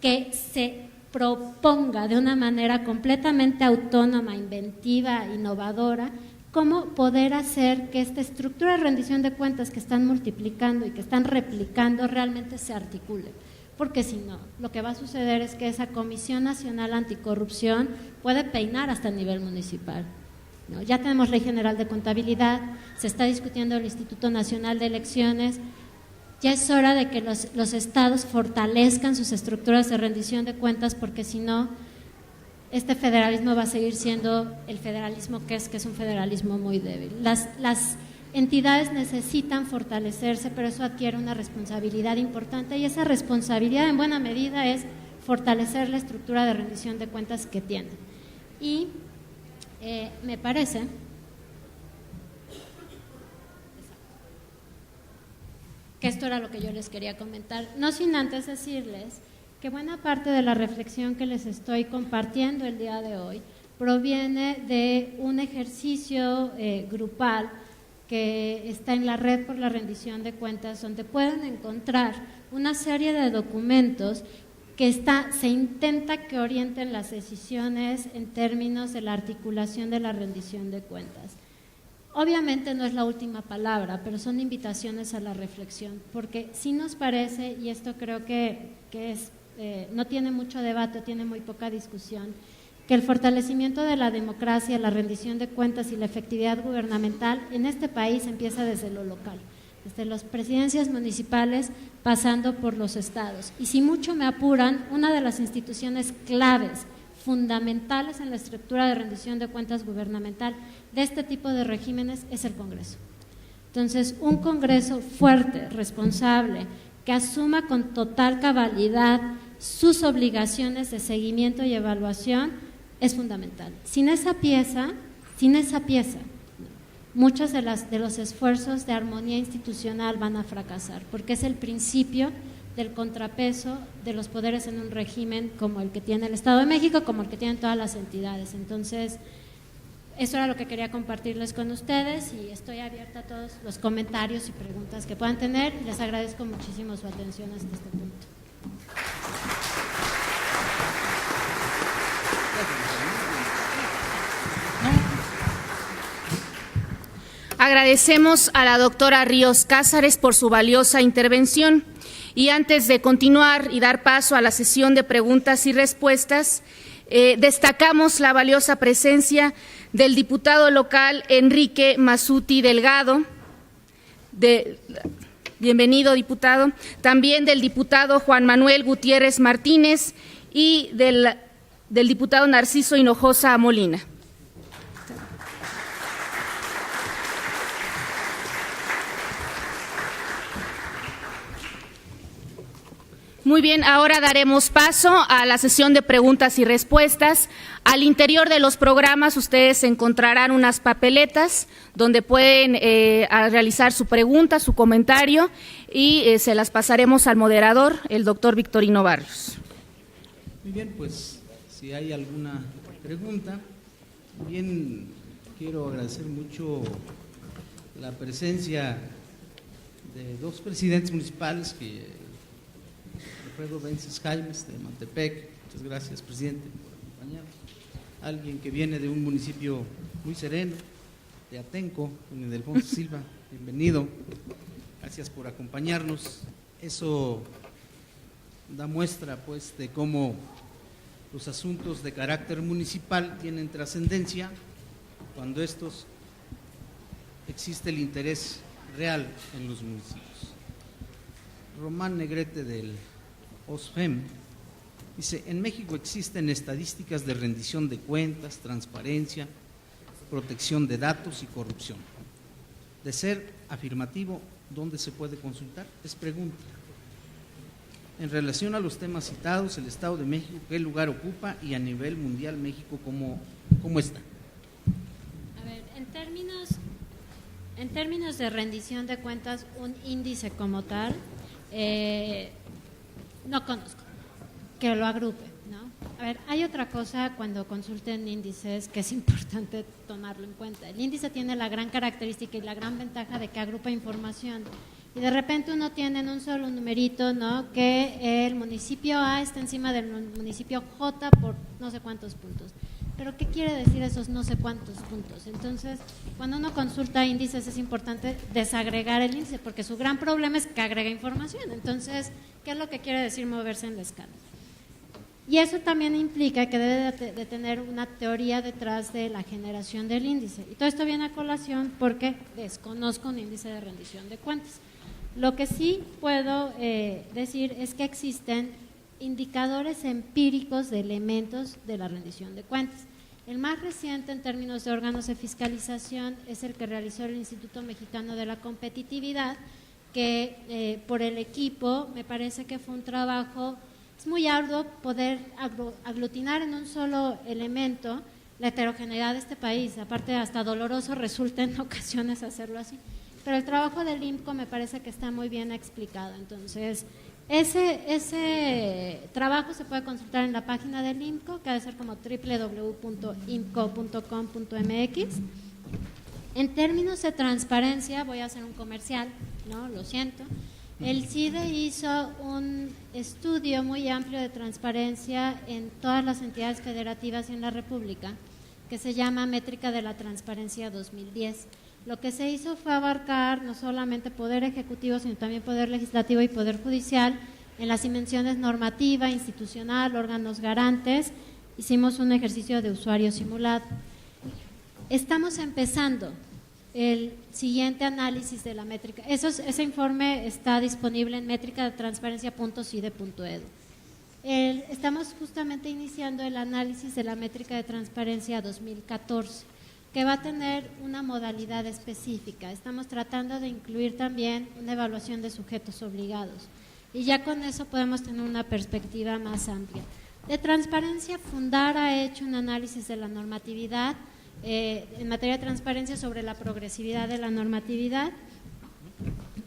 que se proponga de una manera completamente autónoma, inventiva, innovadora, cómo poder hacer que esta estructura de rendición de cuentas que están multiplicando y que están replicando realmente se articule. Porque si no, lo que va a suceder es que esa Comisión Nacional Anticorrupción puede peinar hasta el nivel municipal, ¿no? Ya tenemos Ley General de Contabilidad, se está discutiendo el Instituto Nacional de Elecciones. Ya es hora de que los estados fortalezcan sus estructuras de rendición de cuentas, porque si no, este federalismo va a seguir siendo el federalismo que es un federalismo muy débil. Las entidades necesitan fortalecerse, pero eso adquiere una responsabilidad importante y esa responsabilidad en buena medida es fortalecer la estructura de rendición de cuentas que tienen. Y me parece que esto era lo que yo les quería comentar, no sin antes decirles que buena parte de la reflexión que les estoy compartiendo el día de hoy proviene de un ejercicio grupal que está en la Red por la Rendición de Cuentas, donde pueden encontrar una serie de documentos que se intenta que orienten las decisiones en términos de la articulación de la rendición de cuentas. Obviamente no es la última palabra, pero son invitaciones a la reflexión, porque sí nos parece, y esto creo que no tiene mucho debate, tiene muy poca discusión, que el fortalecimiento de la democracia, la rendición de cuentas y la efectividad gubernamental en este país empieza desde lo local, desde las presidencias municipales pasando por los estados. Y si mucho me apuran, una de las instituciones claves, fundamentales en la estructura de rendición de cuentas gubernamental de este tipo de regímenes es el Congreso. Entonces, un Congreso fuerte, responsable, que asuma con total cabalidad sus obligaciones de seguimiento y evaluación es fundamental. Sin esa pieza, muchos de los esfuerzos de armonía institucional van a fracasar, porque es el principio del contrapeso de los poderes en un régimen como el que tiene el Estado de México, como el que tienen todas las entidades. Entonces, eso era lo que quería compartirles con ustedes y estoy abierta a todos los comentarios y preguntas que puedan tener. Les agradezco muchísimo su atención hasta este punto. Agradecemos a la doctora Ríos Cázares por su valiosa intervención. Y antes de continuar y dar paso a la sesión de preguntas y respuestas, destacamos la valiosa presencia del diputado local Enrique Mazzuti Delgado, bienvenido diputado, también del diputado Juan Manuel Gutiérrez Martínez y del diputado Narciso Hinojosa Molina. Muy bien, ahora daremos paso a la sesión de preguntas y respuestas. Al interior de los programas ustedes encontrarán unas papeletas donde pueden realizar su pregunta, su comentario y se las pasaremos al moderador, el doctor Victorino Barrios. Muy bien, pues si hay alguna pregunta, también quiero agradecer mucho la presencia de dos presidentes municipales Alfredo Vences Jaimes de Mantepec, muchas gracias presidente por acompañarnos, alguien que viene de un municipio muy sereno, de Atenco, don Ildefonso Silva, bienvenido, gracias por acompañarnos. Eso da muestra pues de cómo los asuntos de carácter municipal tienen trascendencia cuando existe el interés real en los municipios. Román Negrete del OSFEM Dice, en México existen estadísticas de rendición de cuentas, transparencia, protección de datos y corrupción. De ser afirmativo, ¿dónde se puede consultar? Es pregunta. En relación a los temas citados, el Estado de México, ¿qué lugar ocupa? Y a nivel mundial, México, ¿cómo está? A ver, en términos de rendición de cuentas, un índice como tal, no conozco que lo agrupe, ¿no? A ver, hay otra cosa cuando consulten índices que es importante tomarlo en cuenta. El índice tiene la gran característica y la gran ventaja de que agrupa información. Y de repente uno tiene en un solo numerito, ¿no?, que el municipio A está encima del municipio J por no sé cuántos puntos. Pero ¿qué quiere decir esos no sé cuántos puntos? Entonces, cuando uno consulta índices es importante desagregar el índice, porque su gran problema es que agrega información. Entonces, ¿qué es lo que quiere decir moverse en la escala? Y eso también implica que debe de tener una teoría detrás de la generación del índice. Y todo esto viene a colación porque desconozco un índice de rendición de cuentas. Lo que sí puedo decir es que existen indicadores empíricos de elementos de la rendición de cuentas. El más reciente en términos de órganos de fiscalización es el que realizó el Instituto Mexicano de la Competitividad, que por el equipo me parece que fue un trabajo. Es muy arduo poder aglutinar en un solo elemento la heterogeneidad de este país, aparte hasta doloroso resulta en ocasiones hacerlo así, pero el trabajo del IMCO me parece que está muy bien explicado. Entonces, ese trabajo se puede consultar en la página del IMCO, que ha de ser como www.imco.com.mx. En términos de transparencia, voy a hacer un comercial, ¿no? Lo siento. El CIDE hizo un estudio muy amplio de transparencia en todas las entidades federativas y en la República, que se llama Métrica de la Transparencia 2010. Lo que se hizo fue abarcar no solamente poder ejecutivo, sino también poder legislativo y poder judicial en las dimensiones normativa, institucional, órganos garantes. Hicimos un ejercicio de usuario simulado. Estamos empezando el siguiente análisis de la métrica. Ese informe está disponible en métricadetransparencia.cide.edu. Estamos justamente iniciando el análisis de la métrica de transparencia 2014, que va a tener una modalidad específica. Estamos tratando de incluir también una evaluación de sujetos obligados y ya con eso podemos tener una perspectiva más amplia. De transparencia, Fundar ha hecho un análisis de la normatividad en materia de transparencia sobre la progresividad de la normatividad.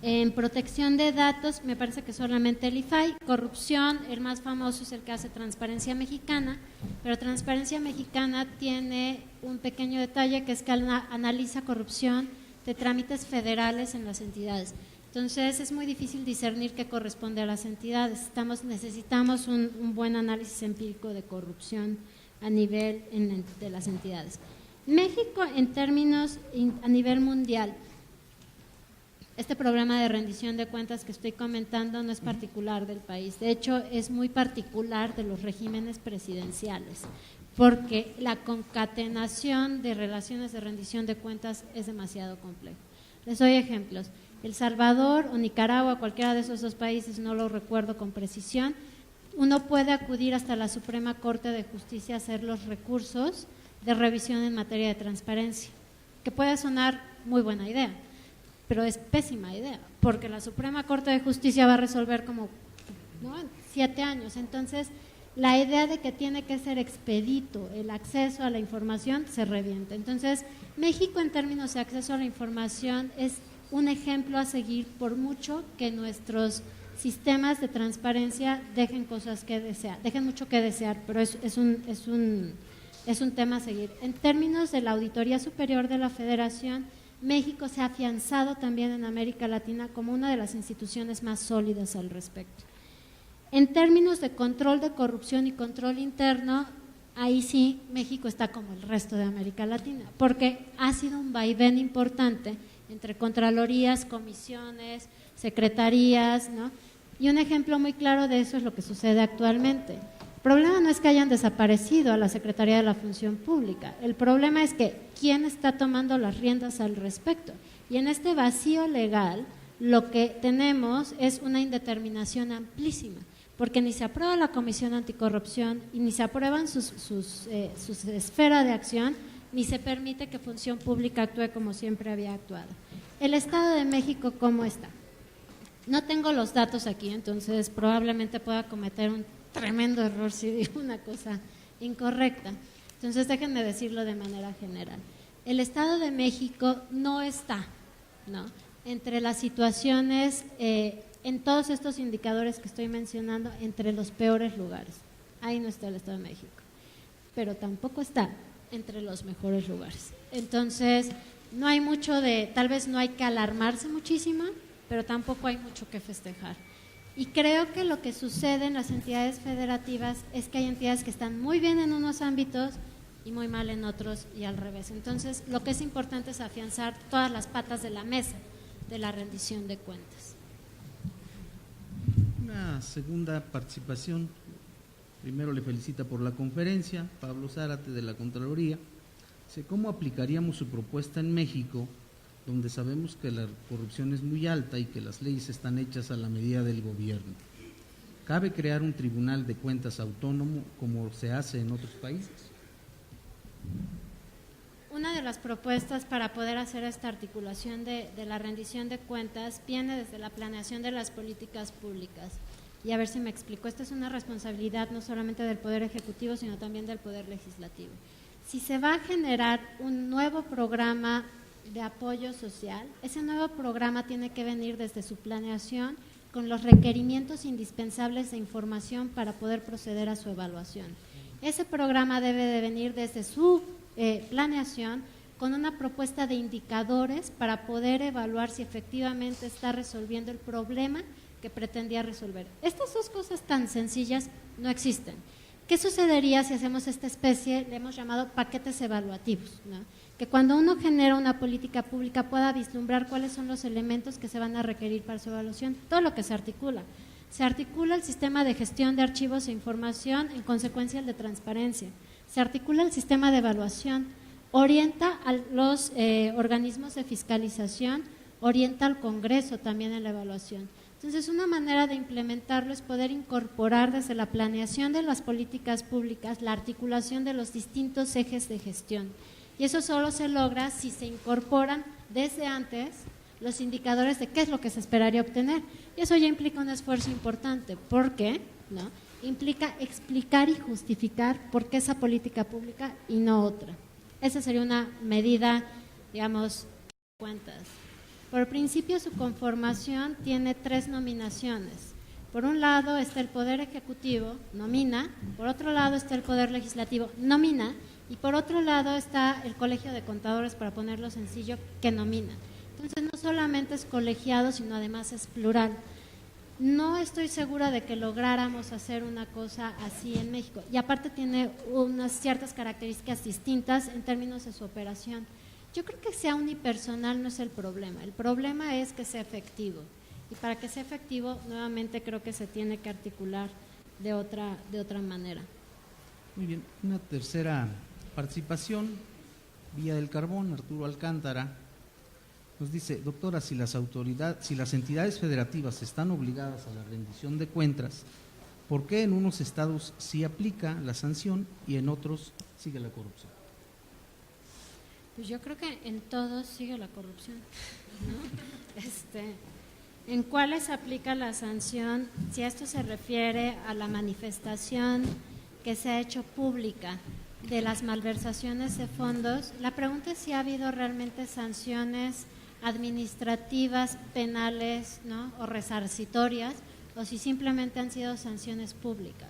En protección de datos, me parece que solamente el IFAI. Corrupción, el más famoso es el que hace Transparencia Mexicana, pero Transparencia Mexicana tiene un pequeño detalle, que es que analiza corrupción de trámites federales en las entidades. Entonces, es muy difícil discernir qué corresponde a las entidades. Necesitamos un buen análisis empírico de corrupción a nivel de las entidades. México, en términos a nivel mundial, este problema de rendición de cuentas que estoy comentando no es particular del país. De hecho, es muy particular de los regímenes presidenciales, porque la concatenación de relaciones de rendición de cuentas es demasiado complejo. Les doy ejemplos. El Salvador o Nicaragua, cualquiera de esos dos países, no lo recuerdo con precisión, uno puede acudir hasta la Suprema Corte de Justicia a hacer los recursos de revisión en materia de transparencia, que puede sonar muy buena idea, pero es pésima idea, porque la Suprema Corte de Justicia va a resolver como 7 años. Entonces, la idea de que tiene que ser expedito el acceso a la información se revienta. Entonces, México en términos de acceso a la información es un ejemplo a seguir, por mucho que nuestros sistemas de transparencia dejen mucho que desear, pero es un tema a seguir. En términos de la Auditoría Superior de la Federación, México se ha afianzado también en América Latina como una de las instituciones más sólidas al respecto. En términos de control de corrupción y control interno, ahí sí México está como el resto de América Latina, porque ha sido un vaivén importante entre contralorías, comisiones, secretarías, ¿no? Y un ejemplo muy claro de eso es lo que sucede actualmente. El problema no es que hayan desaparecido a la Secretaría de la Función Pública, el problema es que quién está tomando las riendas al respecto. Y en este vacío legal lo que tenemos es una indeterminación amplísima, porque ni se aprueba la Comisión Anticorrupción y ni se aprueban sus esferas de acción, ni se permite que Función Pública actúe como siempre había actuado. El Estado de México, ¿cómo está? No tengo los datos aquí, entonces probablemente pueda cometer un tremendo error si digo una cosa incorrecta. Entonces déjenme decirlo de manera general. El Estado de México no está, ¿no?, entre las situaciones, en todos estos indicadores que estoy mencionando, entre los peores lugares. Ahí no está el Estado de México, pero tampoco está entre los mejores lugares. Entonces, no hay mucho tal vez no hay que alarmarse muchísimo, pero tampoco hay mucho que festejar. Y creo que lo que sucede en las entidades federativas es que hay entidades que están muy bien en unos ámbitos y muy mal en otros y al revés. Entonces, lo que es importante es afianzar todas las patas de la mesa de la rendición de cuentas. Una segunda participación. Primero le felicita por la conferencia, Pablo Zárate de la Contraloría. Dice, ¿cómo aplicaríamos su propuesta en México, donde sabemos que la corrupción es muy alta y que las leyes están hechas a la medida del gobierno? ¿Cabe crear un tribunal de cuentas autónomo como se hace en otros países? Una de las propuestas para poder hacer esta articulación de la rendición de cuentas viene desde la planeación de las políticas públicas. Y a ver si me explico, esta es una responsabilidad no solamente del Poder Ejecutivo, sino también del Poder Legislativo. Si se va a generar un nuevo programa de apoyo social, ese nuevo programa tiene que venir desde su planeación con los requerimientos indispensables de información para poder proceder a su evaluación. Ese programa debe de venir desde su planeación con una propuesta de indicadores para poder evaluar si efectivamente está resolviendo el problema que pretendía resolver. Estas dos cosas tan sencillas no existen. ¿Qué sucedería si hacemos esta especie, le hemos llamado paquetes evaluativos, ¿no?, que cuando uno genera una política pública pueda vislumbrar cuáles son los elementos que se van a requerir para su evaluación? Todo lo que se articula. Se articula el sistema de gestión de archivos e información, en consecuencia el de transparencia. Se articula el sistema de evaluación, orienta a los organismos de fiscalización, orienta al Congreso también en la evaluación. Entonces, una manera de implementarlo es poder incorporar desde la planeación de las políticas públicas la articulación de los distintos ejes de gestión. Y eso solo se logra si se incorporan desde antes los indicadores de qué es lo que se esperaría obtener. Y eso ya implica un esfuerzo importante. ¿Por qué? ¿No? Implica explicar y justificar por qué esa política pública y no otra. Esa sería una medida, digamos, de cuentas. Por principio, su conformación tiene 3 nominaciones. Por un lado está el Poder Ejecutivo, nomina; por otro lado está el Poder Legislativo, nomina; y por otro lado está el Colegio de Contadores, para ponerlo sencillo, que nomina. Entonces, no solamente es colegiado, sino además es plural. No estoy segura de que lográramos hacer una cosa así en México, y aparte tiene unas ciertas características distintas en términos de su operación. Yo creo que sea unipersonal no es el problema es que sea efectivo, y para que sea efectivo nuevamente creo que se tiene que articular de otra manera. Muy bien, una tercera participación, Villa del Carbón, Arturo Alcántara. Nos dice, doctora, si las entidades federativas están obligadas a la rendición de cuentas, ¿por qué en unos estados sí aplica la sanción y en otros sigue la corrupción? Pues yo creo que en todos sigue la corrupción, ¿no? ¿En cuáles aplica la sanción? Si esto se refiere a la manifestación que se ha hecho pública de las malversaciones de fondos, la pregunta es si ha habido realmente sanciones administrativas, penales, ¿no?, o resarcitorias, o si simplemente han sido sanciones públicas.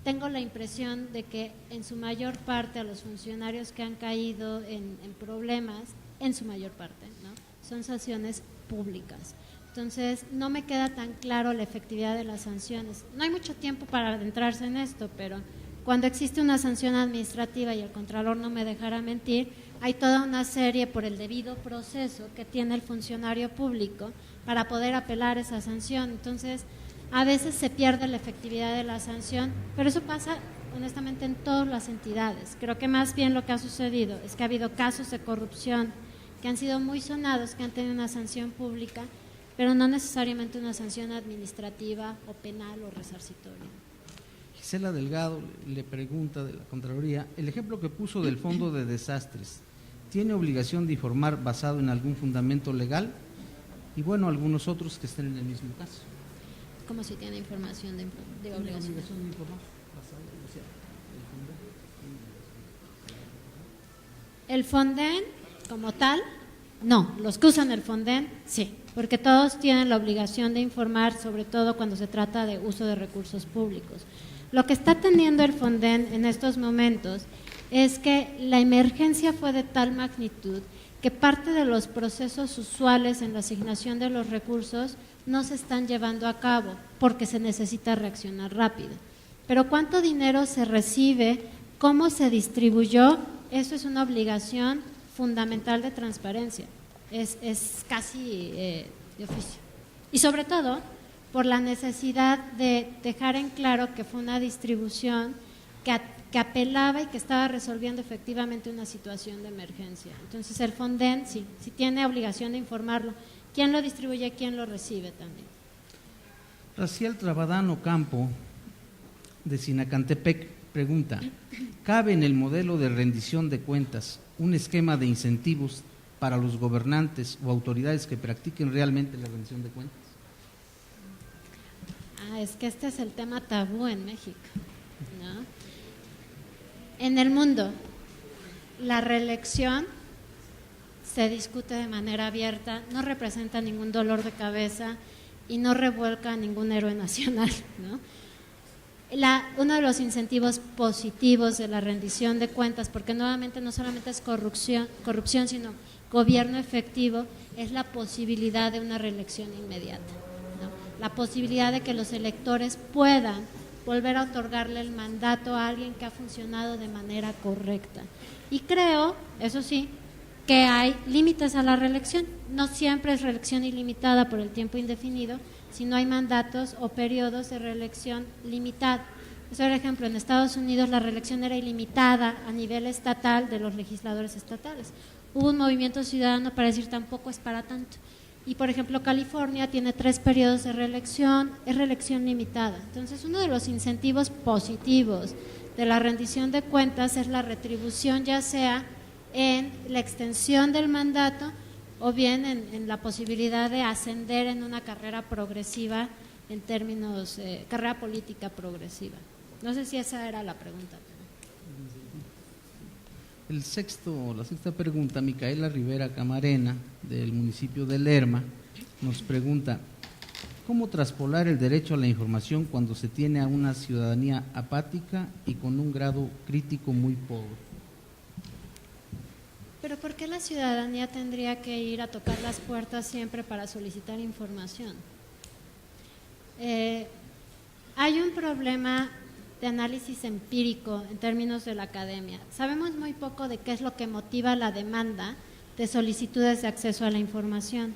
Tengo la impresión de que en su mayor parte a los funcionarios que han caído en problemas, en su mayor parte, ¿no?, son sanciones públicas. Entonces, no me queda tan claro la efectividad de las sanciones. No hay mucho tiempo para adentrarse en esto, pero cuando existe una sanción administrativa, y el Contralor no me dejará mentir, hay toda una serie por el debido proceso que tiene el funcionario público para poder apelar esa sanción. Entonces, a veces se pierde la efectividad de la sanción, pero eso pasa honestamente en todas las entidades. Creo que más bien lo que ha sucedido es que ha habido casos de corrupción que han sido muy sonados, que han tenido una sanción pública, pero no necesariamente una sanción administrativa o penal o resarcitoria. Gisela Delgado le pregunta de la Contraloría, el ejemplo que puso del Fondo de Desastres, ¿tiene obligación de informar basado en algún fundamento legal? Y bueno, algunos otros que estén en el mismo caso. ¿Cómo si tiene información de obligación? De informar basado, o sea, el Fonden como tal, no. Los que usan el Fonden, sí, porque todos tienen la obligación de informar, sobre todo cuando se trata de uso de recursos públicos. Lo que está teniendo el Fonden en estos momentos es que la emergencia fue de tal magnitud que parte de los procesos usuales en la asignación de los recursos no se están llevando a cabo porque se necesita reaccionar rápido. Pero ¿cuánto dinero se recibe? ¿Cómo se distribuyó? Eso es una obligación fundamental de transparencia. Es casi de oficio. Y sobre todo por la necesidad de dejar en claro que fue una distribución que apelaba y que estaba resolviendo efectivamente una situación de emergencia. Entonces el Fonden sí tiene obligación de informarlo. ¿Quién lo distribuye? ¿Quién lo recibe también? Raciel Trabadano Campo, de Sinacantepec, pregunta, ¿cabe en el modelo de rendición de cuentas un esquema de incentivos para los gobernantes o autoridades que practiquen realmente la rendición de cuentas? Es que este es el tema tabú en México, ¿no? En el mundo, la reelección se discute de manera abierta, no representa ningún dolor de cabeza y no revuelca a ningún héroe nacional, ¿no? Uno de los incentivos positivos de la rendición de cuentas, porque nuevamente no solamente es corrupción, sino gobierno efectivo, es la posibilidad de una reelección inmediata, ¿no? La posibilidad de que los electores puedan volver a otorgarle el mandato a alguien que ha funcionado de manera correcta. Y creo, eso sí, que hay límites a la reelección. No siempre es reelección ilimitada por el tiempo indefinido, sino hay mandatos o periodos de reelección limitada. Por ejemplo, en Estados Unidos la reelección era ilimitada a nivel estatal de los legisladores estatales. Hubo un movimiento ciudadano para decir tampoco es para tanto. Y, por ejemplo, California tiene 3 periodos de reelección, es reelección limitada. Entonces, uno de los incentivos positivos de la rendición de cuentas es la retribución, ya sea en la extensión del mandato o bien en la posibilidad de ascender en una carrera progresiva, en términos, carrera política progresiva. No sé si esa era la pregunta. La sexta pregunta, Micaela Rivera Camarena, del municipio de Lerma, nos pregunta, ¿cómo traspolar el derecho a la información cuando se tiene a una ciudadanía apática y con un grado crítico muy pobre? ¿Pero por qué la ciudadanía tendría que ir a tocar las puertas siempre para solicitar información? Hay un problema de análisis empírico en términos de la academia. Sabemos muy poco de qué es lo que motiva la demanda de solicitudes de acceso a la información.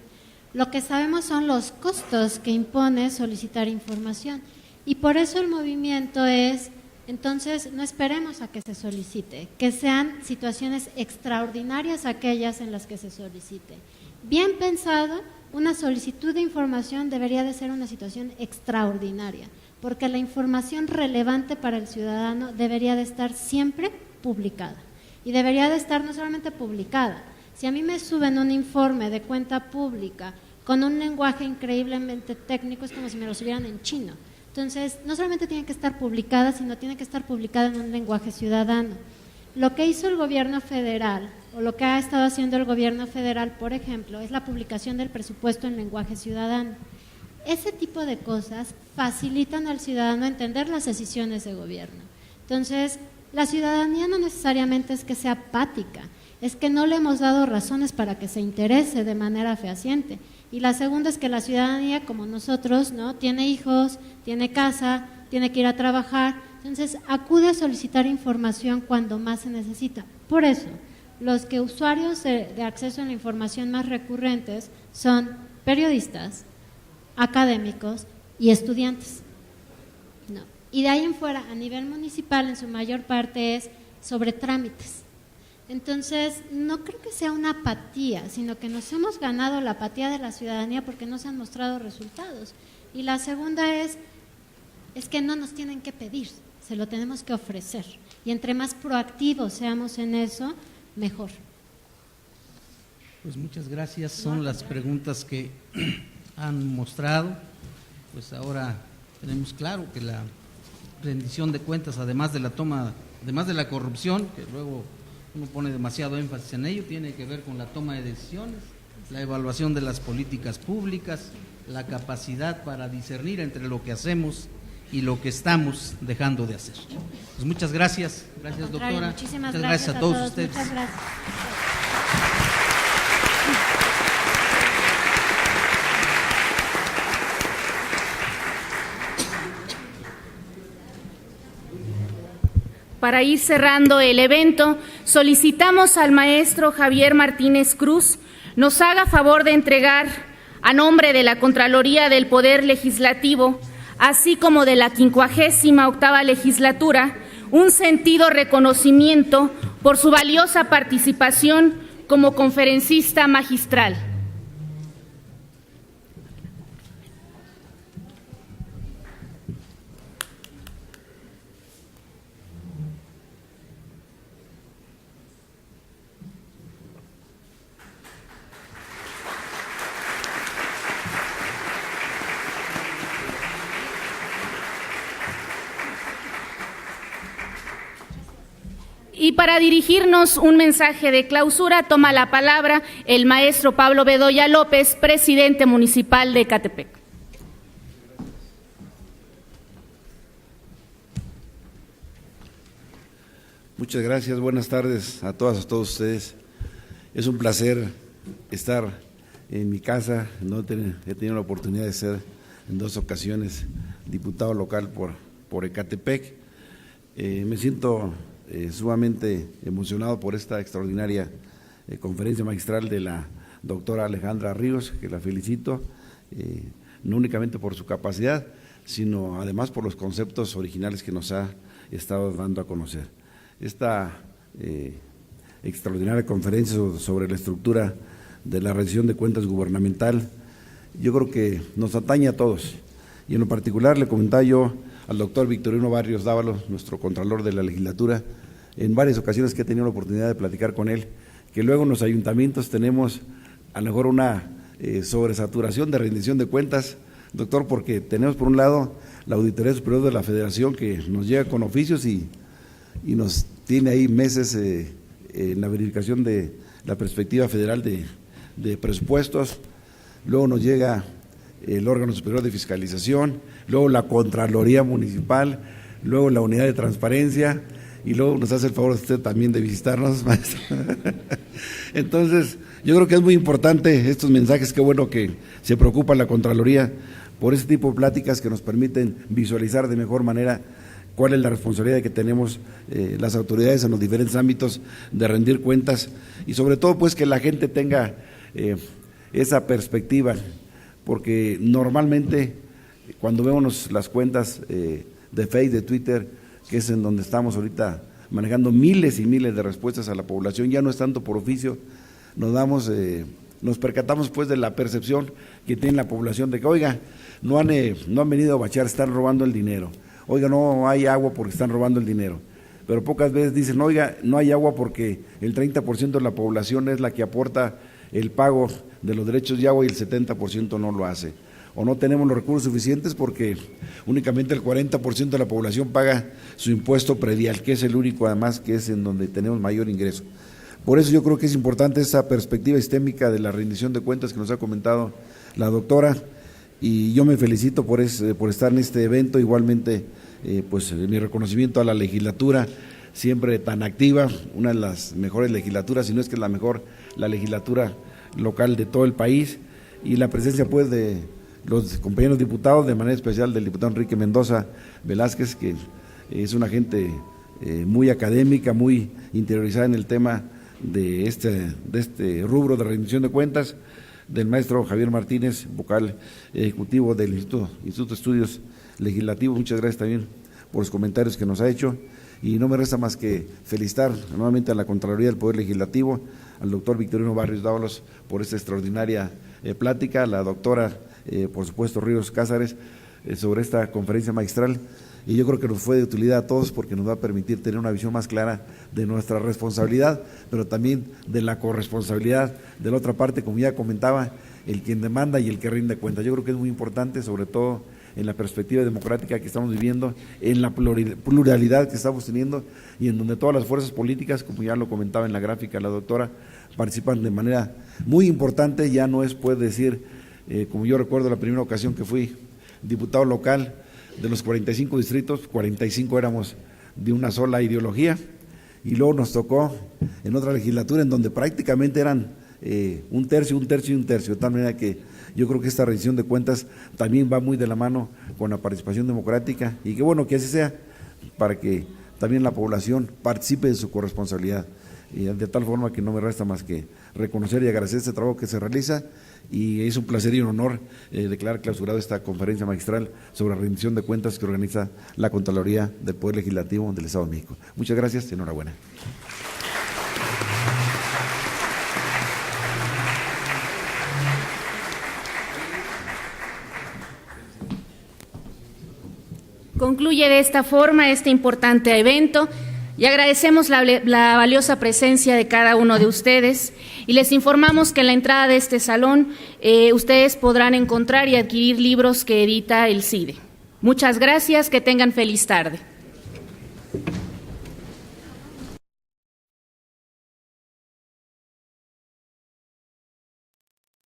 Lo que sabemos son los costos que impone solicitar información y por eso el movimiento es, entonces no esperemos a que se solicite, que sean situaciones extraordinarias aquellas en las que se solicite. Bien pensado, una solicitud de información debería de ser una situación extraordinaria, porque la información relevante para el ciudadano debería de estar siempre publicada. Y debería de estar no solamente publicada. Si a mí me suben un informe de cuenta pública con un lenguaje increíblemente técnico, es como si me lo subieran en chino. Entonces, no solamente tiene que estar publicada, sino tiene que estar publicada en un lenguaje ciudadano. Lo que hizo el gobierno federal, o lo que ha estado haciendo el gobierno federal, por ejemplo, es la publicación del presupuesto en lenguaje ciudadano. Ese tipo de cosas facilitan al ciudadano entender las decisiones de gobierno. Entonces, la ciudadanía no necesariamente es que sea apática, es que no le hemos dado razones para que se interese de manera fehaciente. Y la segunda es que la ciudadanía, como nosotros, ¿no?, tiene hijos, tiene casa, tiene que ir a trabajar, entonces acude a solicitar información cuando más se necesita. Por eso, los que usuarios de acceso a la información más recurrentes son periodistas, académicos y estudiantes. No. Y de ahí en fuera, a nivel municipal, en su mayor parte es sobre trámites. Entonces, no creo que sea una apatía, sino que nos hemos ganado la apatía de la ciudadanía porque no se han mostrado resultados. Y la segunda es que no nos tienen que pedir, se lo tenemos que ofrecer. Y entre más proactivos seamos en eso, mejor. Pues muchas gracias, son las preguntas que han mostrado. Pues ahora tenemos claro que la rendición de cuentas, además de la corrupción, que luego uno pone demasiado énfasis en ello, tiene que ver con la toma de decisiones, la evaluación de las políticas públicas, la capacidad para discernir entre lo que hacemos y lo que estamos dejando de hacer. Pues muchas gracias, doctora. Muchísimas muchas gracias a todos ustedes. Muchas gracias. Para ir cerrando el evento, solicitamos al maestro Javier Martínez Cruz nos haga favor de entregar, a nombre de la Contraloría del Poder Legislativo, así como de la 58ª legislatura, un sentido reconocimiento por su valiosa participación como conferencista magistral. Y para dirigirnos un mensaje de clausura, toma la palabra el maestro Pablo Bedoya López, presidente municipal de Ecatepec. Muchas gracias, buenas tardes a todas, a todos ustedes. Es un placer estar en mi casa, he tenido la oportunidad de ser en 2 ocasiones diputado local por Ecatepec. Me siento sumamente emocionado por esta extraordinaria conferencia magistral de la doctora Alejandra Ríos, que la felicito, no únicamente por su capacidad, sino además por los conceptos originales que nos ha estado dando a conocer. Esta extraordinaria conferencia sobre la estructura de la rendición de cuentas gubernamental, yo creo que nos atañe a todos, y en lo particular le comentaba yo al doctor Victorino Barrios Dávalos, nuestro contralor de la legislatura, en varias ocasiones que he tenido la oportunidad de platicar con él, que luego en los ayuntamientos tenemos a lo mejor una sobresaturación de rendición de cuentas, doctor, porque tenemos por un lado la Auditoría Superior de la Federación que nos llega con oficios y nos tiene ahí meses en la verificación de la perspectiva federal de presupuestos, luego nos llega el órgano superior de fiscalización, luego la Contraloría Municipal, luego la Unidad de Transparencia, y luego nos hace el favor usted también de visitarnos, maestro. Entonces, yo creo que es muy importante estos mensajes, qué bueno que se preocupa la Contraloría por ese tipo de pláticas que nos permiten visualizar de mejor manera cuál es la responsabilidad que tenemos las autoridades en los diferentes ámbitos de rendir cuentas, y sobre todo pues que la gente tenga esa perspectiva, porque normalmente cuando vemos las cuentas de Facebook, de Twitter, que es en donde estamos ahorita manejando miles y miles de respuestas a la población, ya no es tanto por oficio, nos percatamos pues de la percepción que tiene la población de que, oiga, no han venido a bachar, están robando el dinero, oiga, no hay agua porque están robando el dinero, pero pocas veces dicen, oiga, no hay agua porque el 30% de la población es la que aporta el pago de los derechos de agua y el 70% no lo hace. O no tenemos los recursos suficientes porque únicamente el 40% de la población paga su impuesto predial, que es el único además que es en donde tenemos mayor ingreso. Por eso yo creo que es importante esa perspectiva sistémica de la rendición de cuentas que nos ha comentado la doctora, y yo me felicito por estar en este evento. Igualmente pues mi reconocimiento a la legislatura, siempre tan activa, una de las mejores legislaturas, si no es que la mejor, la legislatura local de todo el país, y la presencia pues de los compañeros diputados, de manera especial del diputado Enrique Mendoza Velázquez, que es una gente muy académica, muy interiorizada en el tema de este rubro de rendición de cuentas, del maestro Javier Martínez, vocal ejecutivo del Instituto de Estudios Legislativos. Muchas gracias también por los comentarios que nos ha hecho, Y no me resta más que felicitar nuevamente a la Contraloría del Poder Legislativo, al doctor Victorino Barrios Dávalos por esta extraordinaria plática, a la doctora, por supuesto, Ríos Cázares, sobre esta conferencia magistral. Y yo creo que nos fue de utilidad a todos porque nos va a permitir tener una visión más clara de nuestra responsabilidad, pero también de la corresponsabilidad de la otra parte, como ya comentaba, el quien demanda y el que rinde cuentas. Yo creo que es muy importante, sobre todo en la perspectiva democrática que estamos viviendo, en la pluralidad que estamos teniendo y en donde todas las fuerzas políticas, como ya lo comentaba en la gráfica la doctora, participan de manera muy importante. Ya no es, puede decir, como yo recuerdo la primera ocasión que fui diputado local, de los 45 distritos, 45 éramos de una sola ideología, y luego nos tocó en otra legislatura en donde prácticamente eran un tercio, de tal manera que yo creo que esta rendición de cuentas también va muy de la mano con la participación democrática, y qué bueno que así sea, para que también la población participe de su corresponsabilidad, y de tal forma que no me resta más que reconocer y agradecer este trabajo que se realiza, y es un placer y un honor declarar clausurado esta conferencia magistral sobre rendición de cuentas que organiza la Contraloría del Poder Legislativo del Estado de México. Muchas gracias y enhorabuena. Concluye de esta forma este importante evento y agradecemos la valiosa presencia de cada uno de ustedes y les informamos que en la entrada de este salón ustedes podrán encontrar y adquirir libros que edita el CIDE. Muchas gracias, que tengan feliz tarde.